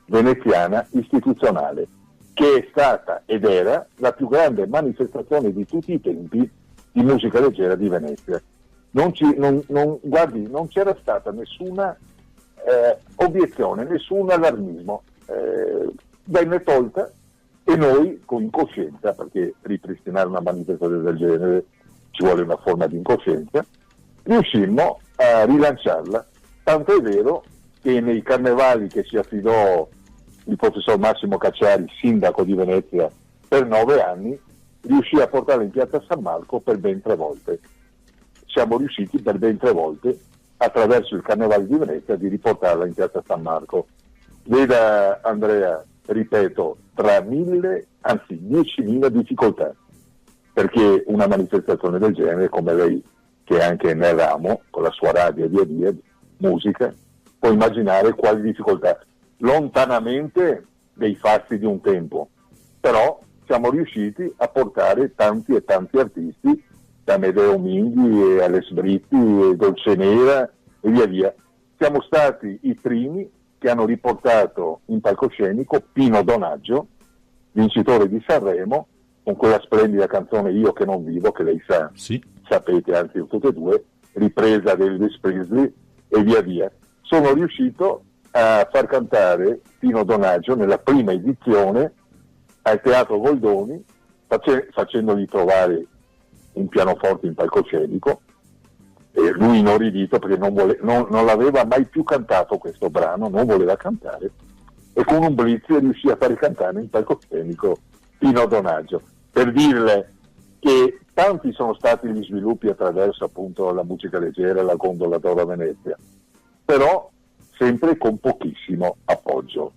veneziana istituzionale, che è stata ed era la più grande manifestazione di tutti i tempi di musica leggera di Venezia. Guardi, non c'era stata nessuna obiezione, nessun allarmismo, venne tolta, e noi con incoscienza, perché ripristinare una manifestazione del genere ci vuole una forma di incoscienza, riuscimmo a rilanciarla, tanto è vero che nei carnevali che si affidò il professor Massimo Cacciari, sindaco di Venezia per 9 anni, riuscì a portarla in piazza San Marco per ben 3 volte. Siamo riusciti per ben 3 volte, attraverso il Carnevale di Venezia, di riportarla in piazza San Marco. Veda Andrea, ripeto, tra 10.000 difficoltà, perché una manifestazione del genere, come lei che è anche nel ramo, con la sua radio e via via, musica, può immaginare quali difficoltà, lontanamente dei fasti di un tempo, però siamo riusciti a portare tanti e tanti artisti, da Amedeo Minghi e Alex Britti e Dolcenera e via via. Siamo stati i primi che hanno riportato in palcoscenico Pino Donaggio, vincitore di Sanremo, con quella splendida canzone Io che non vivo, che lei sa, sì, sapete anzi tutte e due, ripresa da Elvis Presley e via via. Sono riuscito a far cantare Pino Donaggio nella prima edizione al Teatro Goldoni, facendogli trovare un pianoforte in palcoscenico, e lui inorridito perché non l'aveva mai più cantato questo brano, non voleva cantare, e con un blitz riuscì a fare cantare in palcoscenico Pino Donaggio, per dirle che tanti sono stati gli sviluppi attraverso appunto la musica leggera, la gondola d'oro a Venezia, però sempre con pochissimo appoggio.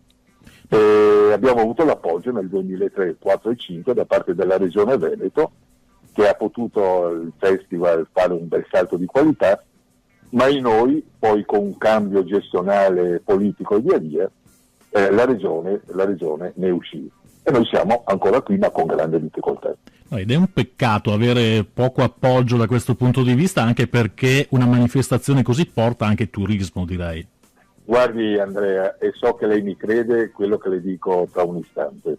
Abbiamo avuto l'appoggio nel 2003, 4 e 5 da parte della Regione Veneto, che ha potuto il festival fare un bel salto di qualità, ma in noi poi con un cambio gestionale politico e via via la regione ne uscì e noi siamo ancora qui ma con grande difficoltà. Ed è un peccato avere poco appoggio da questo punto di vista, anche perché una manifestazione così porta anche turismo, direi. Guardi Andrea, e so che lei mi crede quello che le dico tra un istante,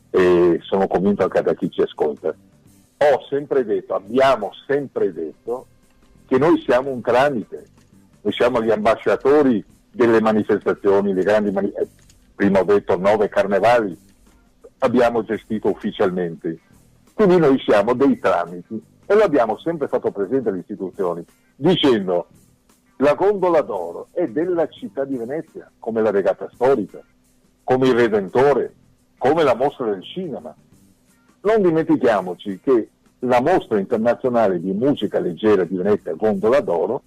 e sono convinto anche da chi ci ascolta. Abbiamo sempre detto che noi siamo un tramite, noi siamo gli ambasciatori delle manifestazioni, le grandi prima ho detto 9 carnevali, abbiamo gestito ufficialmente. Quindi noi siamo dei tramiti e lo abbiamo sempre fatto presente alle istituzioni, dicendo la gondola d'oro è della città di Venezia, come la regata storica, come il Redentore, come la mostra del cinema. Non dimentichiamoci che la mostra internazionale di musica leggera di Venezia, Gondola d'Oro,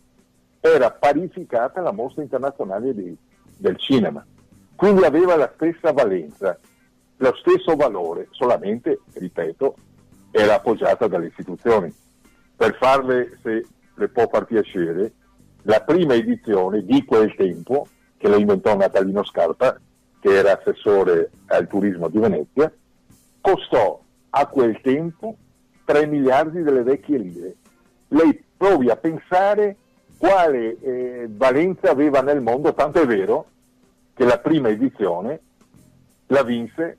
era parificata alla mostra internazionale del cinema. Quindi aveva la stessa valenza, lo stesso valore, solamente, ripeto, era appoggiata dalle istituzioni. Per farle, se le può far piacere, la prima edizione di quel tempo, che lo inventò Natalino Scarpa, che era assessore al turismo di Venezia, costò a quel tempo 3 miliardi delle vecchie lire. Lei provi a pensare quale valenza aveva nel mondo, tanto è vero che la prima edizione la vinse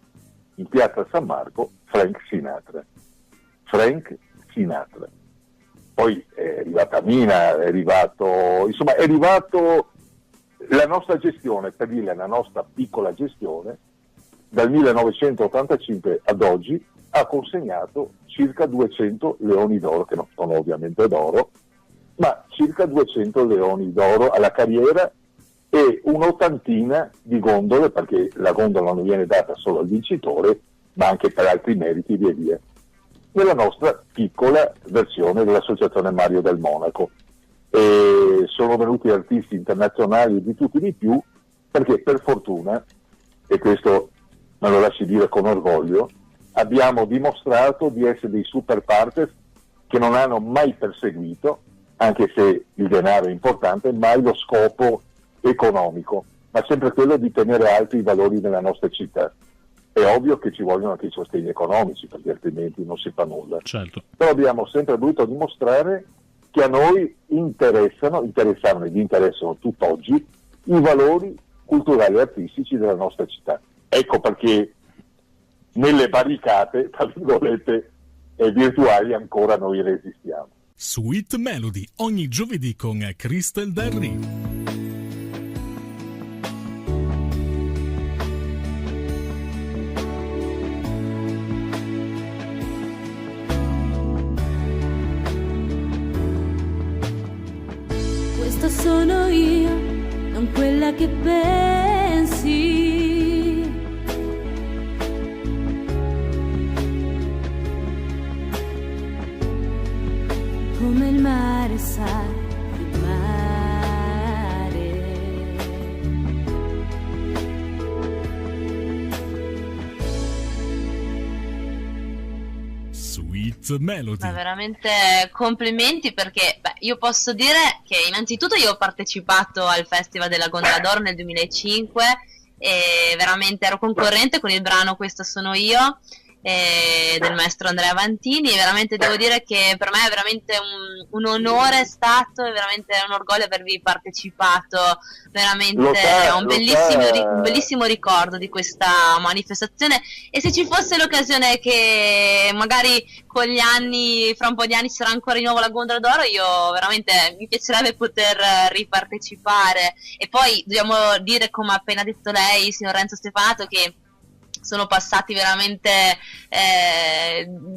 in piazza San Marco Frank Sinatra. Poi è arrivata Mina, è arrivato la nostra gestione, per dire la nostra piccola gestione, dal 1985 ad oggi ha consegnato circa 200 leoni d'oro, che non sono ovviamente d'oro, ma circa 200 leoni d'oro alla carriera e un'ottantina di gondole, perché la gondola non viene data solo al vincitore, ma anche per altri meriti via via, nella nostra piccola versione dell'Associazione Mario del Monaco. E sono venuti artisti internazionali e di tutti di più, perché per fortuna, e questo me lo lasci dire con orgoglio, abbiamo dimostrato di essere dei super partners che non hanno mai perseguito, anche se il denaro è importante, mai lo scopo economico, ma sempre quello di tenere alti i valori della nostra città. È ovvio che ci vogliono anche i sostegni economici, perché altrimenti non si fa nulla. Certo. Però abbiamo sempre voluto dimostrare che a noi interessano ed interessano tutt'oggi i valori culturali e artistici della nostra città. Ecco perché nelle barricate, tra virgolette, virtuali ancora noi resistiamo. Sweet Melody, ogni giovedì con Crystal Del Rio. Questa sono io, non quella che pensi. Come il mare, sai, il mare. Sweet Melody. Ma veramente complimenti, perché io posso dire che innanzitutto io ho partecipato al Festival della Gondola d'Oro nel 2005 e veramente ero concorrente con il brano Questa sono io del maestro Andrea Vantini, e veramente devo dire che per me è veramente un onore, è stato, è veramente un orgoglio avervi partecipato, veramente ho un bellissimo ricordo di questa manifestazione, e se ci fosse l'occasione che magari con gli anni, fra un po' di anni sarà ancora di nuovo la Gondola d'Oro, io veramente mi piacerebbe poter ripartecipare. E poi dobbiamo dire, come ha appena detto lei, signor Renzo Stefanato, che sono passati veramente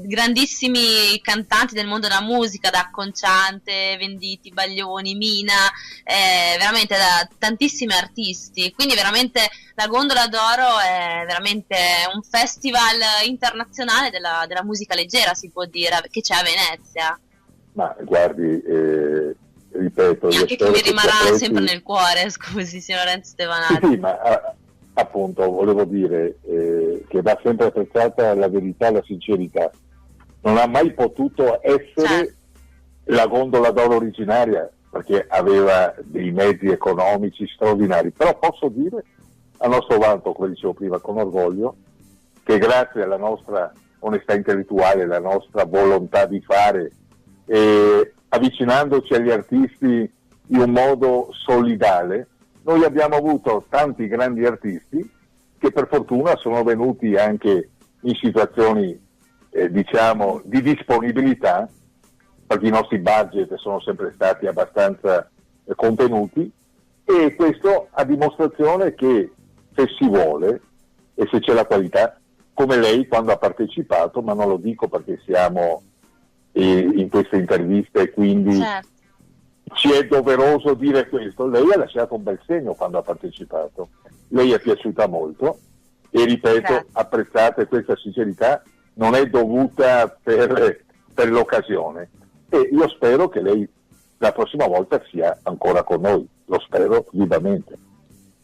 grandissimi cantanti del mondo della musica, da Conciante, Venditti, Baglioni, Mina, veramente da tantissimi artisti, quindi veramente la Gondola d'Oro è veramente un festival internazionale della musica leggera, si può dire, che c'è a Venezia. Ma guardi, ripeto, E anche che mi rimarrà sempre nel cuore, scusi, signor Renzo Stevanato. Sì, ma appunto volevo dire che va sempre apprezzata la verità e la sincerità. Non ha mai potuto essere la Gondola d'Oro originaria, perché aveva dei mezzi economici straordinari, però posso dire a nostro vanto, come dicevo prima, con orgoglio, che grazie alla nostra onestà intellettuale, alla nostra volontà di fare, avvicinandoci agli artisti in un modo solidale, noi abbiamo avuto tanti grandi artisti che per fortuna sono venuti anche in situazioni diciamo di disponibilità, perché i nostri budget sono sempre stati abbastanza contenuti, e questo a dimostrazione che se si vuole e se c'è la qualità, come lei quando ha partecipato, ma non lo dico perché siamo in queste interviste e quindi ci è doveroso dire questo, lei ha lasciato un bel segno quando ha partecipato, lei è piaciuta molto e ripeto, apprezzate questa sincerità, non è dovuta per l'occasione, e io spero che lei la prossima volta sia ancora con noi, lo spero vivamente.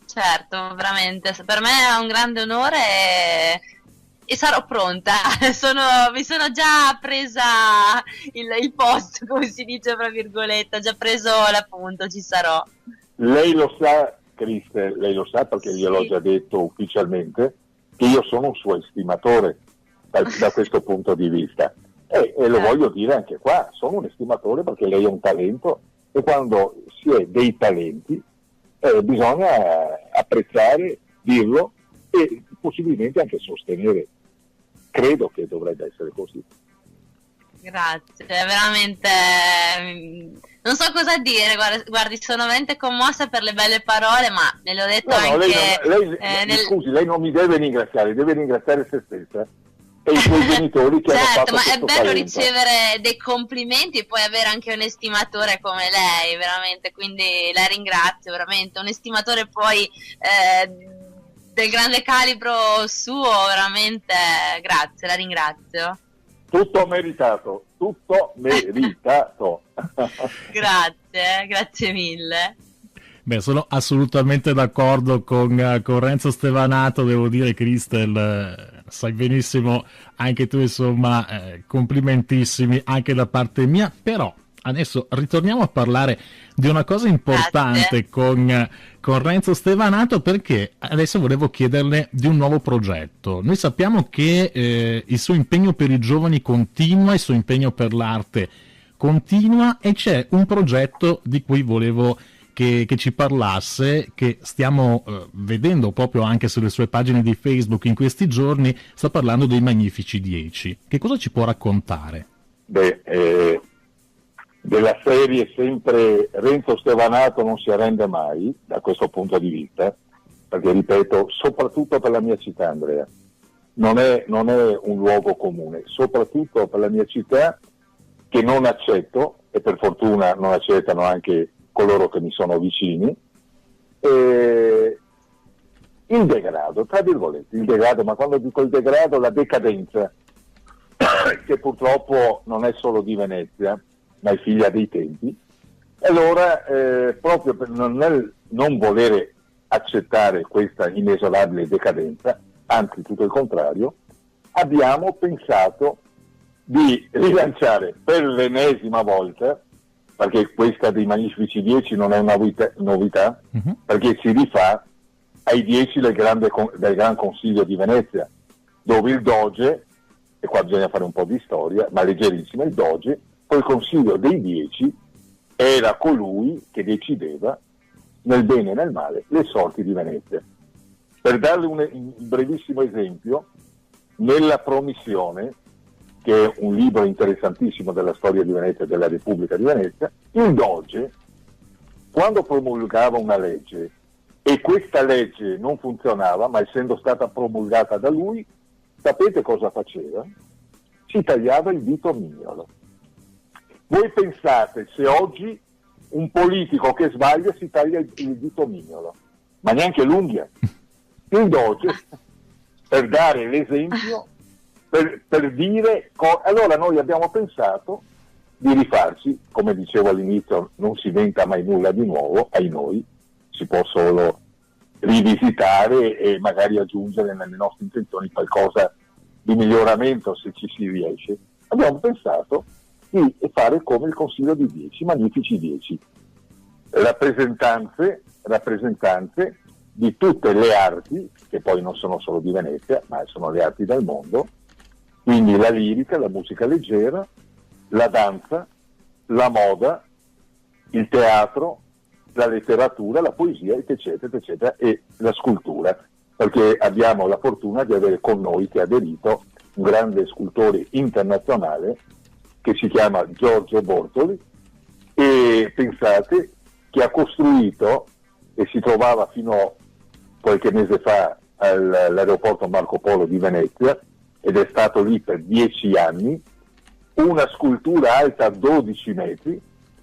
Certo, veramente, per me è un grande onore e sarò pronta. Mi sono già presa il posto, come si dice fra virgolette, ho già preso l'appunto, ci sarò. Lei lo sa, Criste, lei lo sa perché gliel'ho già detto ufficialmente, che io sono un suo estimatore da questo punto di vista. E lo voglio dire anche qua, sono un estimatore perché lei è un talento, e quando si è dei talenti bisogna apprezzare, dirlo e possibilmente anche sostenere. Credo che dovrebbe essere così. Grazie, veramente non so cosa dire, guardi, sono veramente commossa per le belle parole, ma ne l'ho detto anche... Scusi, lei non mi deve ringraziare, deve ringraziare se stessa e i suoi genitori che hanno fatto ma è questo bello talento. ricevere dei complimenti e poi avere anche un estimatore come lei, veramente, quindi la ringrazio, veramente, un estimatore poi del grande calibro suo, veramente, grazie, la ringrazio. Tutto meritato, tutto meritato. Grazie mille. Beh, sono assolutamente d'accordo con Renzo Stevanato, devo dire, Cristel, sai benissimo anche tu, insomma, complimentissimi anche da parte mia, però adesso ritorniamo a parlare di una cosa importante con Renzo Stevanato, perché adesso volevo chiederle di un nuovo progetto. Noi sappiamo che il suo impegno per i giovani continua, il suo impegno per l'arte continua, e c'è un progetto di cui volevo che ci parlasse, che stiamo vedendo proprio anche sulle sue pagine di Facebook in questi giorni. Sta parlando dei Magnifici 10. Che cosa ci può raccontare? Beh, della serie sempre Renzo Stevanato non si arrende mai da questo punto di vista, perché ripeto, soprattutto per la mia città, Andrea, non è un luogo comune, soprattutto per la mia città, che non accetto, e per fortuna non accettano anche coloro che mi sono vicini, il degrado, tra virgolette, il degrado, ma quando dico il degrado, la decadenza, che purtroppo non è solo di Venezia, ma è figlia dei tempi. Allora, proprio per non volere accettare questa inesorabile decadenza, anzi tutto il contrario, abbiamo pensato di rilanciare per l'ennesima volta, perché questa dei Magnifici 10 non è una novità, perché si rifà ai 10 del Gran Consiglio di Venezia, dove il Doge, e qua bisogna fare un po' di storia, ma leggerissima, il Doge, col Consiglio dei 10, era colui che decideva, nel bene e nel male, le sorti di Venezia. Per darle un brevissimo esempio, nella Promissione, che è un libro interessantissimo della storia di Venezia e della Repubblica di Venezia, il Doge, quando promulgava una legge e questa legge non funzionava, ma essendo stata promulgata da lui, sapete cosa faceva? Si tagliava il dito mignolo. Voi pensate se oggi un politico che sbaglia si taglia il dito mignolo, ma neanche l'unghia, il doge, per dare l'esempio, per dire... Allora noi abbiamo pensato di rifarci, come dicevo all'inizio, non si inventa mai nulla di nuovo, ai noi, si può solo rivisitare e magari aggiungere nelle nostre intenzioni qualcosa di miglioramento se ci si riesce. Abbiamo pensato di fare come il Consiglio di 10, magnifici 10, rappresentanze di tutte le arti, che poi non sono solo di Venezia, ma sono le arti del mondo, quindi la lirica, la musica leggera, la danza, la moda, il teatro, la letteratura, la poesia, eccetera, eccetera, e la scultura, perché abbiamo la fortuna di avere con noi, che ha aderito, un grande scultore internazionale che si chiama Giorgio Bortoli, e pensate che ha costruito, e si trovava fino a qualche mese fa all'aeroporto Marco Polo di Venezia, ed è stato lì per 10 anni, una scultura alta 12 metri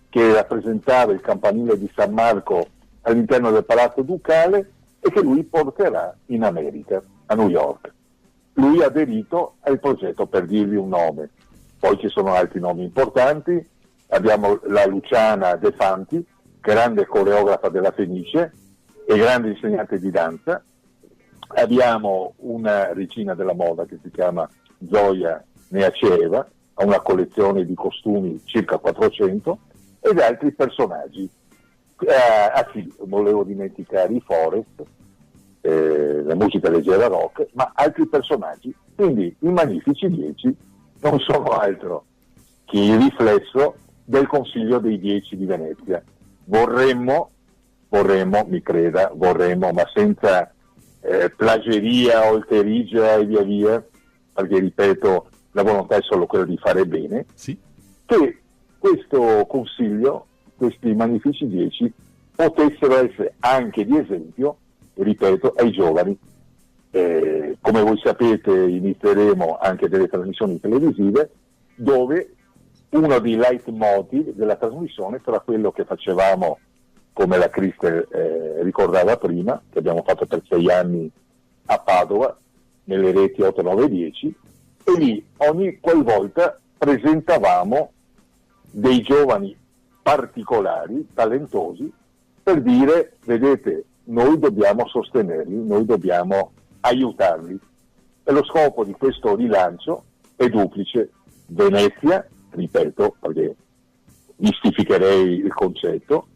che rappresentava il campanile di San Marco all'interno del Palazzo Ducale e che lui porterà in America, a New York. Lui ha aderito al progetto, per dirvi un nome. Poi ci sono altri nomi importanti, abbiamo la Luciana De Fanti, grande coreografa della Fenice e grande insegnante di danza. Abbiamo una regina della moda che si chiama Zoya Neaceva, ha una collezione di costumi circa 400, ed altri personaggi. Sì, volevo dimenticare i Forest, la musica leggera rock, ma altri personaggi. Quindi i Magnifici 10 non sono altro che il riflesso del Consiglio dei 10 di Venezia. Vorremmo, mi creda, ma senza plageria, olterigia e via via, perché ripeto, la volontà è solo quella di fare bene, sì, che questo Consiglio, questi Magnifici 10, potessero essere anche di esempio, ripeto, ai giovani. Come voi sapete inizieremo anche delle trasmissioni televisive dove uno dei leitmotiv della trasmissione sarà quello che facevamo, come la Cristel ricordava prima, che abbiamo fatto per 6 anni a Padova, nelle reti 8, 9 10, e lì ogni qualvolta presentavamo dei giovani particolari, talentosi, per dire, vedete, noi dobbiamo sostenerli, noi dobbiamo aiutarli. E lo scopo di questo rilancio è duplice. Venezia, ripeto, perché mistificherei il concetto,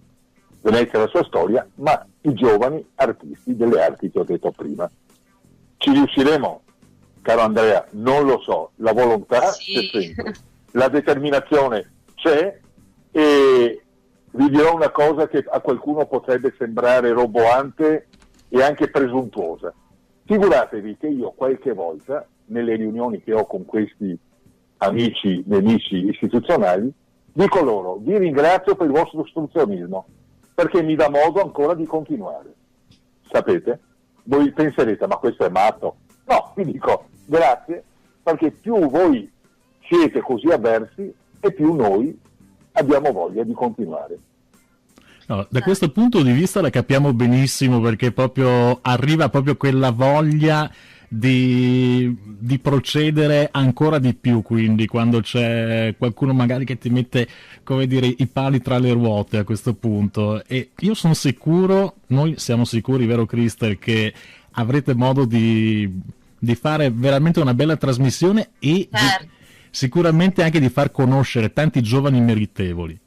Venezia e la sua storia, ma i giovani artisti delle arti che ho detto prima. Ci riusciremo, caro Andrea? Non lo so, la volontà c'è sempre, la determinazione c'è, e vi dirò una cosa che a qualcuno potrebbe sembrare roboante e anche presuntuosa. Figuratevi che io qualche volta, nelle riunioni che ho con questi amici, nemici istituzionali, dico loro: vi ringrazio per il vostro ostruzionismo, perché mi dà modo ancora di continuare. Sapete? Voi penserete, ma questo è matto. No, vi dico grazie, perché più voi siete così avversi e più noi abbiamo voglia di continuare. No, da questo punto di vista la capiamo benissimo, perché proprio arriva proprio quella voglia di procedere ancora di più, quindi quando c'è qualcuno magari che ti mette, come dire, i pali tra le ruote a questo punto. E io sono sicuro, noi siamo sicuri, vero Cristel, che avrete modo di fare veramente una bella trasmissione e sicuramente anche di far conoscere tanti giovani meritevoli.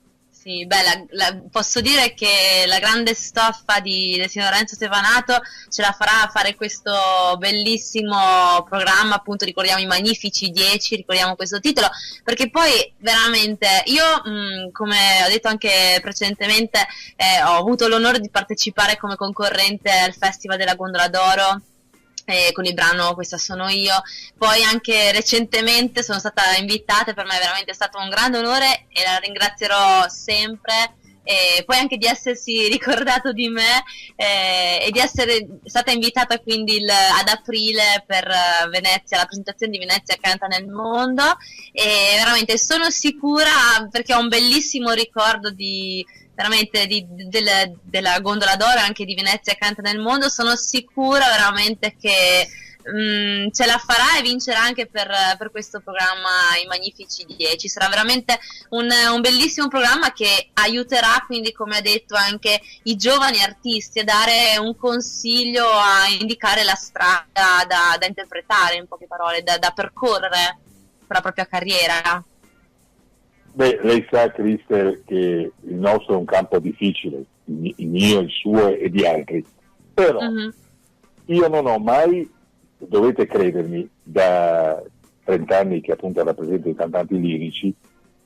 Sì, beh, posso dire che la grande stoffa del signor Renzo Stefanato ce la farà a fare questo bellissimo programma, appunto ricordiamo i Magnifici 10, ricordiamo questo titolo, perché poi veramente io, come ho detto anche precedentemente, ho avuto l'onore di partecipare come concorrente al Festival della Gondola d'Oro, con il brano Questa sono io. Poi anche recentemente sono stata invitata, per me è veramente stato un grande onore e la ringrazierò sempre e poi anche di essersi ricordato di me e di essere stata invitata quindi ad aprile per Venezia, la presentazione di Venezia Canta nel Mondo, e veramente sono sicura, perché ho un bellissimo ricordo della Gondola d'Oro, anche di Venezia Canta nel Mondo. Sono sicura veramente che ce la farà e vincerà anche per questo programma I Magnifici 10. Sarà veramente un bellissimo programma che aiuterà quindi, come ha detto, anche i giovani artisti a dare un consiglio, a indicare la strada da interpretare, in poche parole, da percorrere per la propria carriera. Beh, lei sa, Cristel, che il nostro è un campo difficile, il mio, il suo e di altri, però io non ho mai, dovete credermi, da 30 anni che appunto rappresento i cantanti lirici,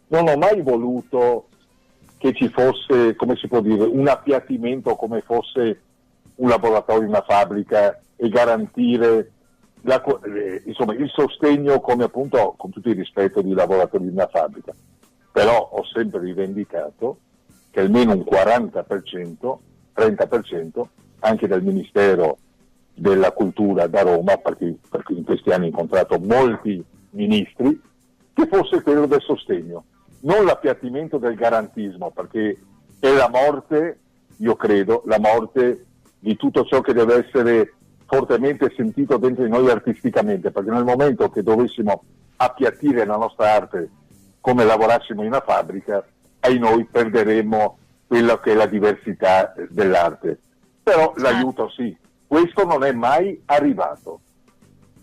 non ho mai voluto che ci fosse, come si può dire, un appiattimento, come fosse un laboratorio, una fabbrica, e garantire insomma, il sostegno, come appunto, con tutto il rispetto, di laboratori di una fabbrica. Però ho sempre rivendicato che almeno un 40%, 30%, anche dal Ministero della Cultura da Roma, perché in questi anni ho incontrato molti ministri, che fosse quello del sostegno, non l'appiattimento del garantismo, perché è la morte, io credo, la morte di tutto ciò che deve essere fortemente sentito dentro di noi artisticamente, perché nel momento che dovessimo appiattire la nostra arte come lavorassimo in una fabbrica, ai noi perderemo quella che è la diversità dell'arte. Però l'aiuto sì, questo non è mai arrivato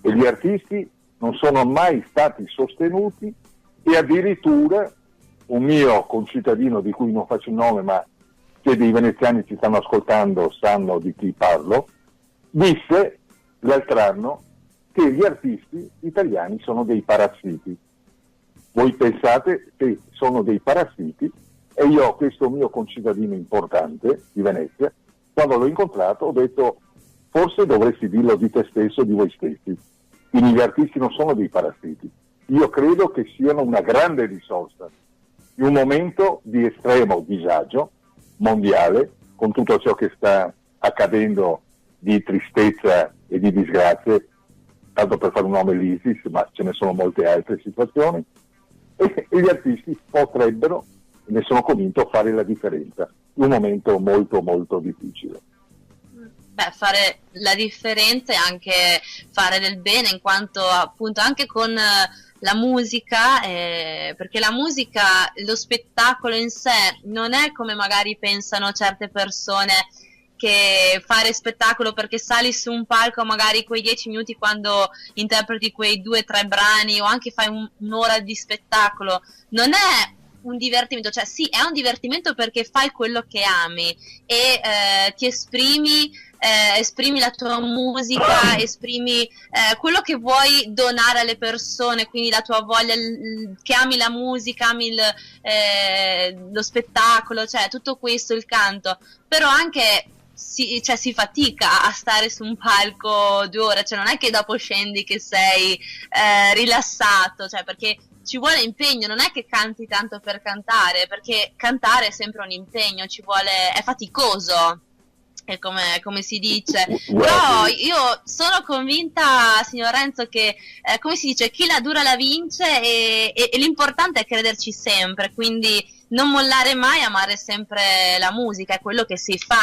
e gli artisti non sono mai stati sostenuti, e addirittura un mio concittadino, di cui non faccio il nome, ma che dei veneziani ci stanno ascoltando sanno di chi parlo, disse l'altro anno che gli artisti italiani sono dei parassiti. Voi pensate che sono dei parassiti? E io, questo mio concittadino importante di Venezia, quando l'ho incontrato ho detto: forse dovresti dirlo di te stesso, di voi stessi. Quindi gli artisti non sono dei parassiti. Io credo che siano una grande risorsa in un momento di estremo disagio mondiale, con tutto ciò che sta accadendo di tristezza e di disgrazie, tanto per fare un nome l'ISIS, ma ce ne sono molte altre situazioni, e gli artisti potrebbero, ne sono convinto, fare la differenza in un momento molto molto difficile. Beh, fare la differenza e anche fare del bene, in quanto appunto anche con la musica, perché la musica, lo spettacolo in sé non è come magari pensano certe persone, che fare spettacolo perché sali su un palco magari quei 10 minuti quando interpreti quei 2-3 brani, o anche fai un'ora di spettacolo, non è un divertimento. Cioè sì, è un divertimento perché fai quello che ami e ti esprimi la tua musica, esprimi quello che vuoi donare alle persone, quindi la tua voglia, che ami la musica, ami lo spettacolo, cioè tutto questo, il canto. Però anche si fatica a stare su un palco 2 ore, cioè non è che dopo scendi che sei rilassato, cioè perché ci vuole impegno, non è che canti tanto per cantare, perché cantare è sempre un impegno, è faticoso, è come si dice. Però io sono convinta, signor Renzo, che come si dice, chi la dura la vince, e l'importante è crederci sempre, quindi non mollare mai, amare sempre la musica, è quello che si fa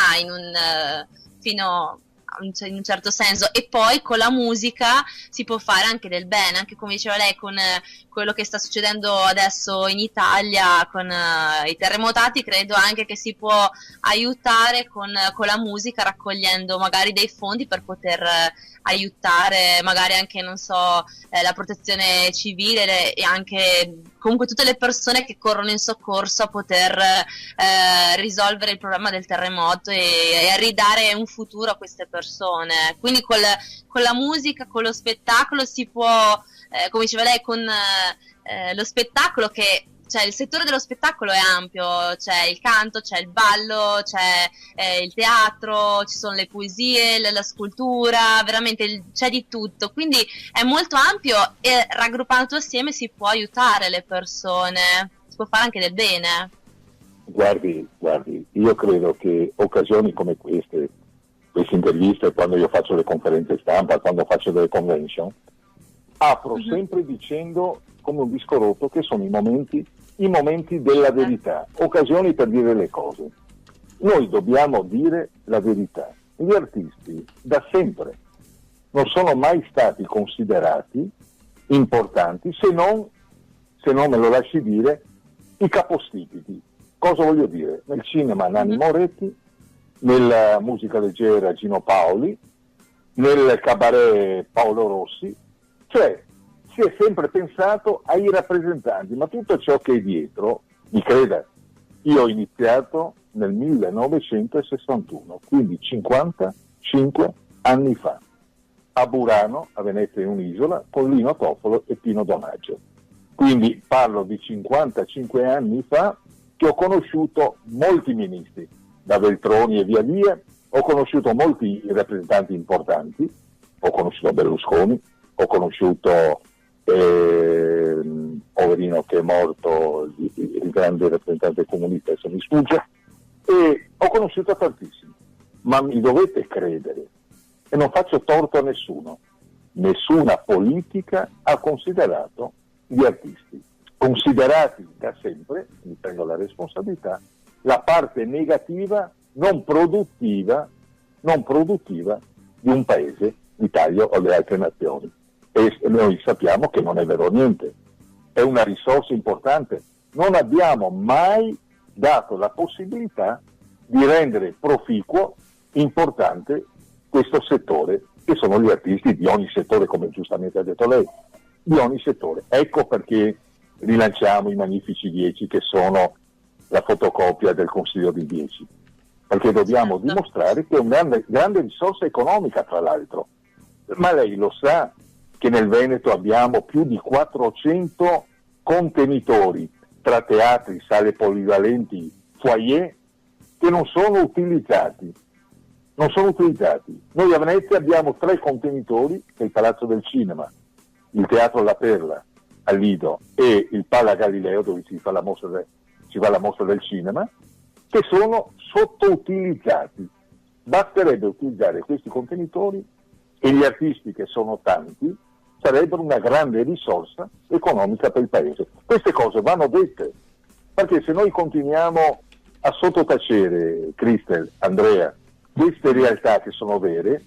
fino in un certo senso, e poi con la musica si può fare anche del bene, anche come diceva lei, con quello che sta succedendo adesso in Italia con i terremotati. Credo anche che si può aiutare con la musica, raccogliendo magari dei fondi per poter aiutare magari anche, non so, la protezione civile e anche comunque tutte le persone che corrono in soccorso a poter risolvere il problema del terremoto e a ridare un futuro a queste persone. Quindi con la musica, con lo spettacolo si può, come diceva lei, con lo spettacolo, che cioè il settore dello spettacolo è ampio, c'è il canto, c'è il ballo, c'è il teatro, ci sono le poesie, la scultura, veramente c'è di tutto, quindi è molto ampio e raggruppando assieme si può aiutare le persone, si può fare anche del bene. Guardi, io credo che occasioni come queste interviste, quando io faccio le conferenze stampa, quando faccio delle convention, apro sempre dicendo, come un disco rotto, che sono i momenti della verità, occasioni per dire le cose. Noi dobbiamo dire la verità. Gli artisti da sempre non sono mai stati considerati importanti, se non me lo lasci dire, i capostipiti. Cosa voglio dire? Nel cinema Nanni Moretti, nella musica leggera Gino Paoli, nel cabaret Paolo Rossi, cioè si è sempre pensato ai rappresentanti, ma tutto ciò che è dietro, mi creda, io ho iniziato nel 1961, quindi 55 anni fa, a Burano, a Venezia in un'isola, con Lino Toffolo e Pino Donaggio. Quindi parlo di 55 anni fa, che ho conosciuto molti ministri, da Veltroni e via via, ho conosciuto molti rappresentanti importanti, ho conosciuto Berlusconi, ho conosciuto poverino che è morto, il grande rappresentante comunista, adesso mi sfugge, e ho conosciuto tantissimi, ma mi dovete credere, e non faccio torto a nessuno, nessuna politica ha considerato gli artisti, considerati da sempre, mi prendo la responsabilità, la parte negativa, non produttiva di un paese, l'Italia o le altre nazioni. E noi sappiamo che non è vero niente, è una risorsa importante. Non abbiamo mai dato la possibilità di rendere proficuo, importante questo settore, che sono gli artisti di ogni settore, come giustamente ha detto lei, di ogni settore. Ecco perché rilanciamo i Magnifici 10, che sono la fotocopia del Consiglio di 10, perché dobbiamo dimostrare che è una grande risorsa economica, tra l'altro. Ma lei lo sa che nel Veneto abbiamo più di 400 contenitori tra teatri, sale polivalenti, foyer, che non sono utilizzati. Noi a Venezia abbiamo 3 contenitori, che è il Palazzo del Cinema, il Teatro La Perla al Lido e il Pala Galileo, dove si fa la mostra del cinema, che sono sottoutilizzati. Basterebbe utilizzare questi contenitori e gli artisti, che sono tanti, sarebbero una grande risorsa economica per il paese. Queste cose vanno dette, perché se noi continuiamo a sottotacere, Cristel, Andrea, queste realtà che sono vere,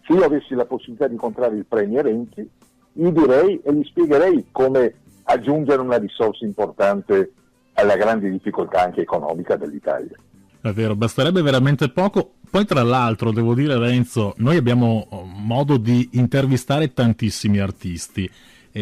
se io avessi la possibilità di incontrare il Premier Renzi, gli direi e gli spiegherei come aggiungere una risorsa importante alla grande difficoltà anche economica dell'Italia. È vero, basterebbe veramente poco. Poi tra l'altro devo dire, Renzo, noi abbiamo modo di intervistare tantissimi artisti,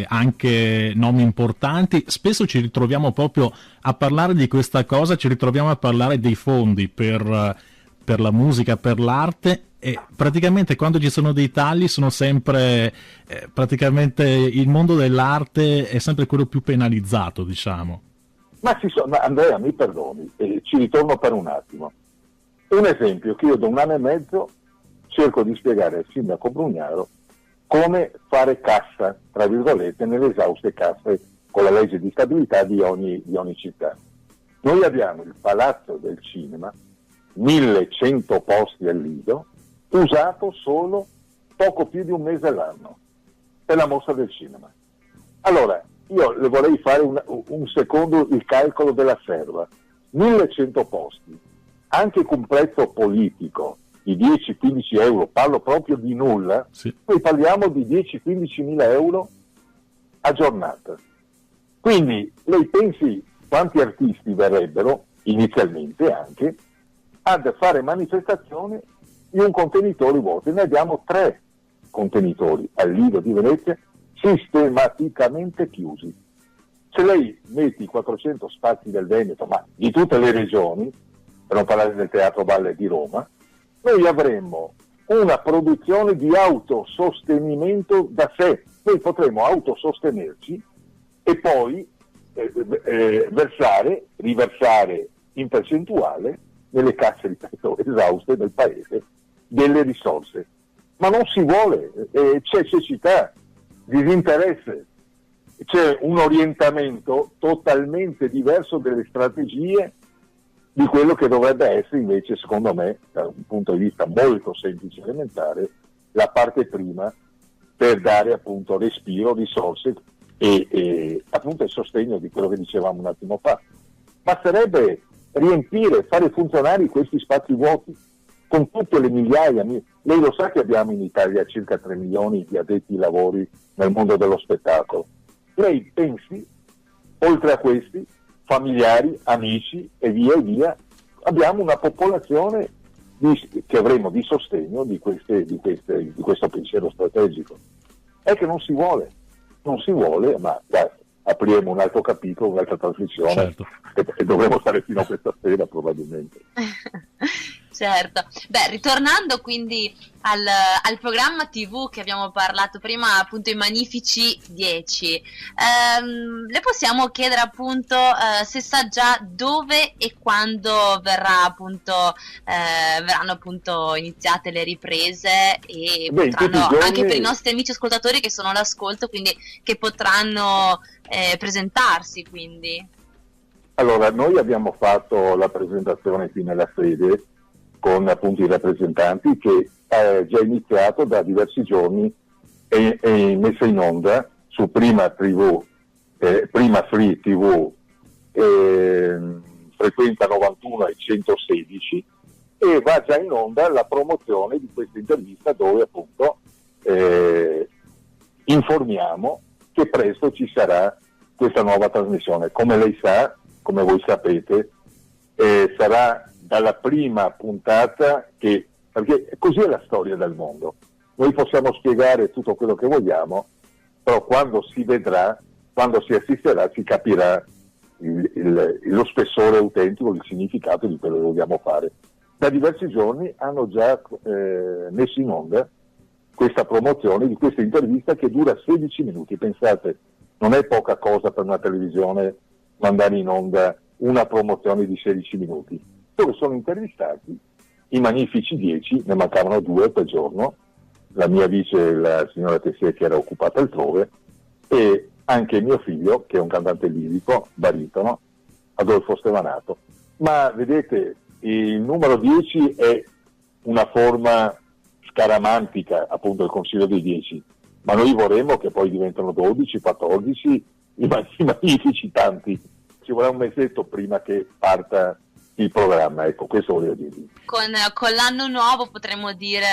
anche nomi importanti, spesso ci ritroviamo proprio a parlare di questa cosa, ci ritroviamo a parlare dei fondi per la musica, per l'arte, e praticamente quando ci sono dei tagli sono sempre praticamente il mondo dell'arte è sempre quello più penalizzato, diciamo. Ma Andrea, mi perdoni, ci ritorno per un attimo. Un esempio che io da 1 anno e mezzo cerco di spiegare al sindaco Brugnaro come fare cassa, tra virgolette, nelle esauste casse con la legge di stabilità di ogni città. Noi abbiamo il Palazzo del Cinema, 1100 posti al Lido, usato solo poco più di un mese all'anno per la mostra del cinema. Allora, io le vorrei fare un secondo il calcolo della serva. 1100 posti, anche con prezzo politico di 10-15 euro, parlo proprio di nulla, sì. Noi parliamo di 10-15 mila euro a giornata. Quindi lei pensi quanti artisti verrebbero, inizialmente anche, ad fare manifestazione in un contenitore vuoto. Noi abbiamo 3 contenitori al Lido di Venezia sistematicamente chiusi. Se lei mette i 400 spazi del Veneto, ma di tutte le regioni, per non parlare del Teatro Valle di Roma, noi avremmo una produzione di autosostenimento da sé. Noi potremmo autosostenerci e poi riversare in percentuale nelle casse, ripeto, esauste del paese delle risorse. Ma non si vuole, c'è cecità, disinteresse, c'è un orientamento totalmente diverso delle strategie di quello che dovrebbe essere invece, secondo me, da un punto di vista molto semplice e elementare, la parte prima per dare appunto respiro, risorse e appunto il sostegno di quello che dicevamo un attimo fa. Basterebbe riempire, fare funzionare questi spazi vuoti con tutte le migliaia. Lei lo sa che abbiamo in Italia circa 3 milioni di addetti ai lavori nel mondo dello spettacolo. Lei pensi, oltre a questi, familiari, amici e via, abbiamo una popolazione che avremo di sostegno di questo pensiero strategico. È che non si vuole, ma dai, apriremo un altro capitolo, un'altra trasmissione, certo. e dovremo stare fino a questa sera probabilmente. Certo. Beh, ritornando quindi al programma TV che abbiamo parlato prima, appunto i Magnifici 10, le possiamo chiedere appunto se sa già dove e quando verranno appunto iniziate le riprese e potranno, anche per i nostri amici ascoltatori che sono all'ascolto, quindi che potranno presentarsi quindi. Allora, noi abbiamo fatto la presentazione qui nella sede con appunto i rappresentanti, che è già iniziato da diversi giorni e messa in onda su Prima Free TV, frequenza 91 e 116, e va già in onda la promozione di questa intervista dove appunto informiamo che presto ci sarà questa nuova trasmissione. Come lei sa, come voi sapete, sarà dalla prima puntata perché così è la storia del mondo. Noi possiamo spiegare tutto quello che vogliamo, però quando si vedrà, quando si assisterà, si capirà lo spessore autentico, il significato di quello che vogliamo fare. Da diversi giorni hanno già messo in onda questa promozione di questa intervista che dura 16 minuti. Pensate, non è poca cosa per una televisione mandare in onda una promozione di 16 minuti, dove sono intervistati i Magnifici 10, ne mancavano 2 per giorno, la mia vice, la signora Tessier, che era occupata altrove, e anche mio figlio, che è un cantante lirico, baritono, Adolfo Stevanato. Ma vedete, il numero 10 è una forma scaramantica, appunto il Consiglio dei 10, ma noi vorremmo che poi diventano 12, 14, i Magnifici tanti. Ci vorrà un mesetto prima che parta il programma, ecco, questo volevo dirvi. Con l'anno nuovo potremmo dire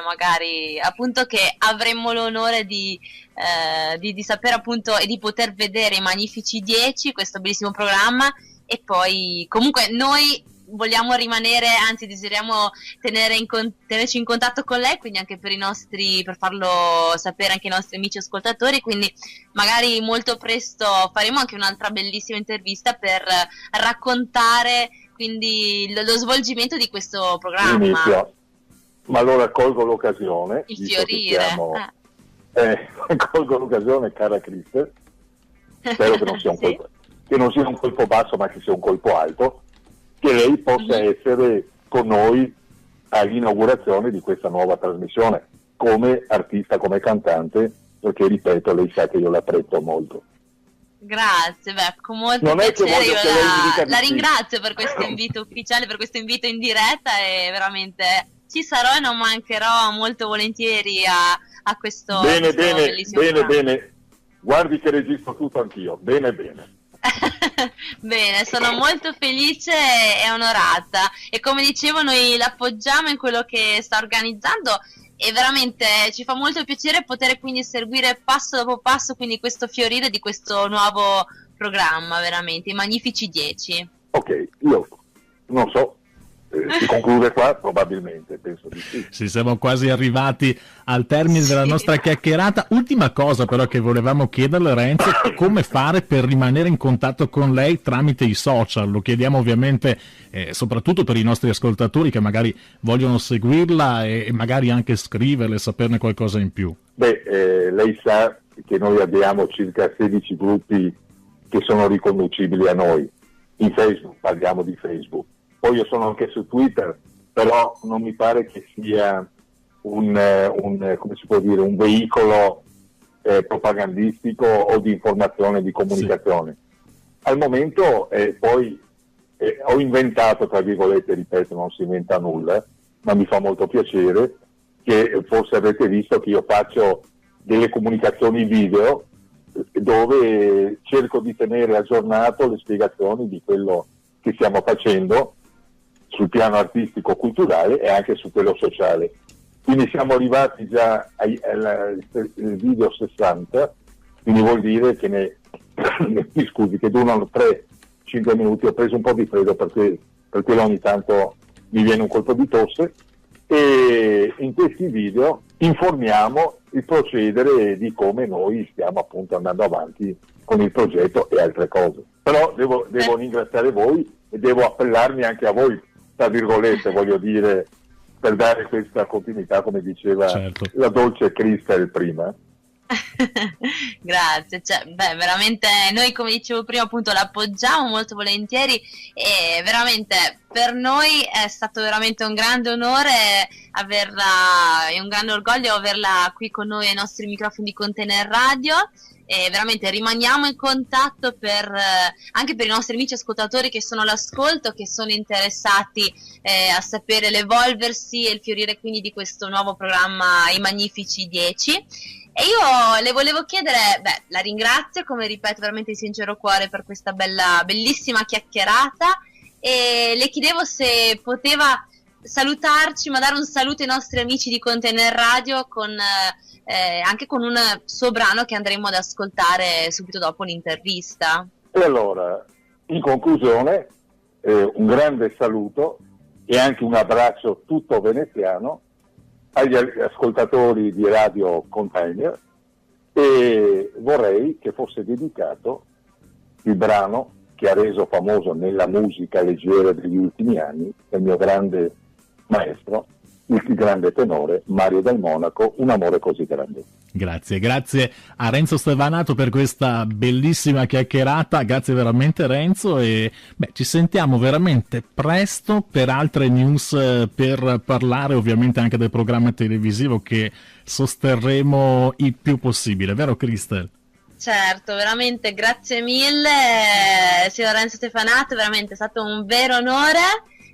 magari appunto che avremmo l'onore di sapere appunto e di poter vedere i Magnifici 10, questo bellissimo programma, e poi comunque noi vogliamo rimanere, anzi desideriamo tenerci in contatto con lei, quindi anche per farlo sapere anche ai nostri amici ascoltatori, quindi magari molto presto faremo anche un'altra bellissima intervista per raccontare quindi lo svolgimento di questo programma. Inizio. Ma allora colgo l'occasione, il fiorire. Colgo l'occasione, cara Cristian, spero che non sia un colpo basso, ma che sia un colpo alto, che lei possa essere con noi all'inaugurazione di questa nuova trasmissione come artista, come cantante, perché ripeto, lei sa che io l'apprezzo molto. Grazie, con molto piacere, io la ringrazio per questo invito ufficiale, per questo invito in diretta, e veramente ci sarò e non mancherò molto volentieri a questo bellissimo programma. Bene, guardi che registro tutto anch'io, bene. Bene, sono molto felice e onorata, e come dicevo noi l'appoggiamo in quello che sta organizzando, e veramente ci fa molto piacere poter quindi seguire passo dopo passo quindi questo fiorire di questo nuovo programma, veramente, i Magnifici 10. Ok, io non so, si conclude qua? Probabilmente, penso di sì. Sì, siamo quasi arrivati al termine della nostra chiacchierata. Ultima cosa però che volevamo chiederle, Renzo, come fare per rimanere in contatto con lei tramite i social? Lo chiediamo ovviamente soprattutto per i nostri ascoltatori che magari vogliono seguirla e magari anche scriverle, saperne qualcosa in più. Lei sa che noi abbiamo circa 16 gruppi che sono riconducibili a noi. In Facebook, parliamo di Facebook. Poi io sono anche su Twitter, però non mi pare che sia come si può dire, un veicolo propagandistico o di informazione, di comunicazione. Sì. Al momento poi ho inventato, tra virgolette, ripeto, non si inventa nulla, ma mi fa molto piacere che forse avete visto che io faccio delle comunicazioni video dove cerco di tenere aggiornato le spiegazioni di quello che stiamo facendo sul piano artistico-culturale e anche su quello sociale. Quindi siamo arrivati già al video 60, quindi vuol dire che mi scusi, che durano 3-5 minuti. Ho preso un po' di freddo perché ogni tanto mi viene un colpo di tosse, e in questi video informiamo il procedere di come noi stiamo appunto andando avanti con il progetto e altre cose. Però devo ringraziare voi e devo appellarmi anche a voi, tra virgolette, voglio dire, per dare questa continuità, come diceva la dolce Cristel prima. Grazie, veramente noi, come dicevo prima, appunto l'appoggiamo molto volentieri, e veramente per noi è stato veramente un grande onore averla, e un grande orgoglio averla qui con noi ai nostri microfoni di Container Radio, e veramente rimaniamo in contatto anche per i nostri amici ascoltatori che sono all'ascolto, che sono interessati a sapere l'evolversi e il fiorire quindi di questo nuovo programma, i Magnifici 10. E io le volevo chiedere, la ringrazio, come ripeto, veramente di sincero cuore per questa bellissima chiacchierata, e le chiedevo se poteva salutarci, ma dare un saluto ai nostri amici di Container Radio anche con un suo brano che andremo ad ascoltare subito dopo l'intervista. E allora, in conclusione, un grande saluto e anche un abbraccio tutto veneziano agli ascoltatori di Radio Container, e vorrei che fosse dedicato il brano che ha reso famoso nella musica leggera degli ultimi anni il mio grande maestro, il grande tenore Mario Dal Monaco, Un amore così grande. Grazie a Renzo Stevanato per questa bellissima chiacchierata, grazie veramente Renzo, e ci sentiamo veramente presto per altre news, per parlare ovviamente anche del programma televisivo che sosterremo il più possibile, vero Cristel? Certo, veramente grazie mille signor Renzo Stefanato, veramente è stato un vero onore,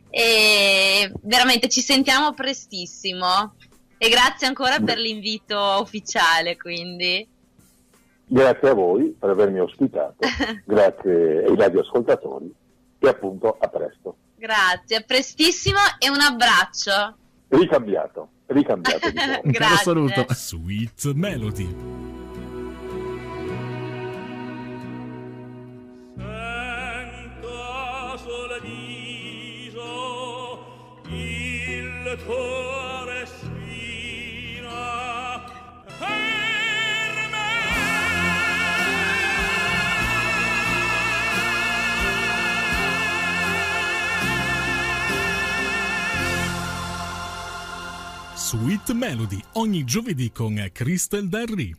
e veramente ci sentiamo prestissimo. E grazie ancora per l'invito ufficiale, quindi. Grazie a voi per avermi ospitato, grazie ai radioascoltatori, e appunto a presto. Grazie, a prestissimo e un abbraccio. Ricambiato di cuore. Un caro saluto. Sweet Melody. Sento sul viso il tuo respiro per me. Sweet Melody, ogni giovedì con Cristel Darry.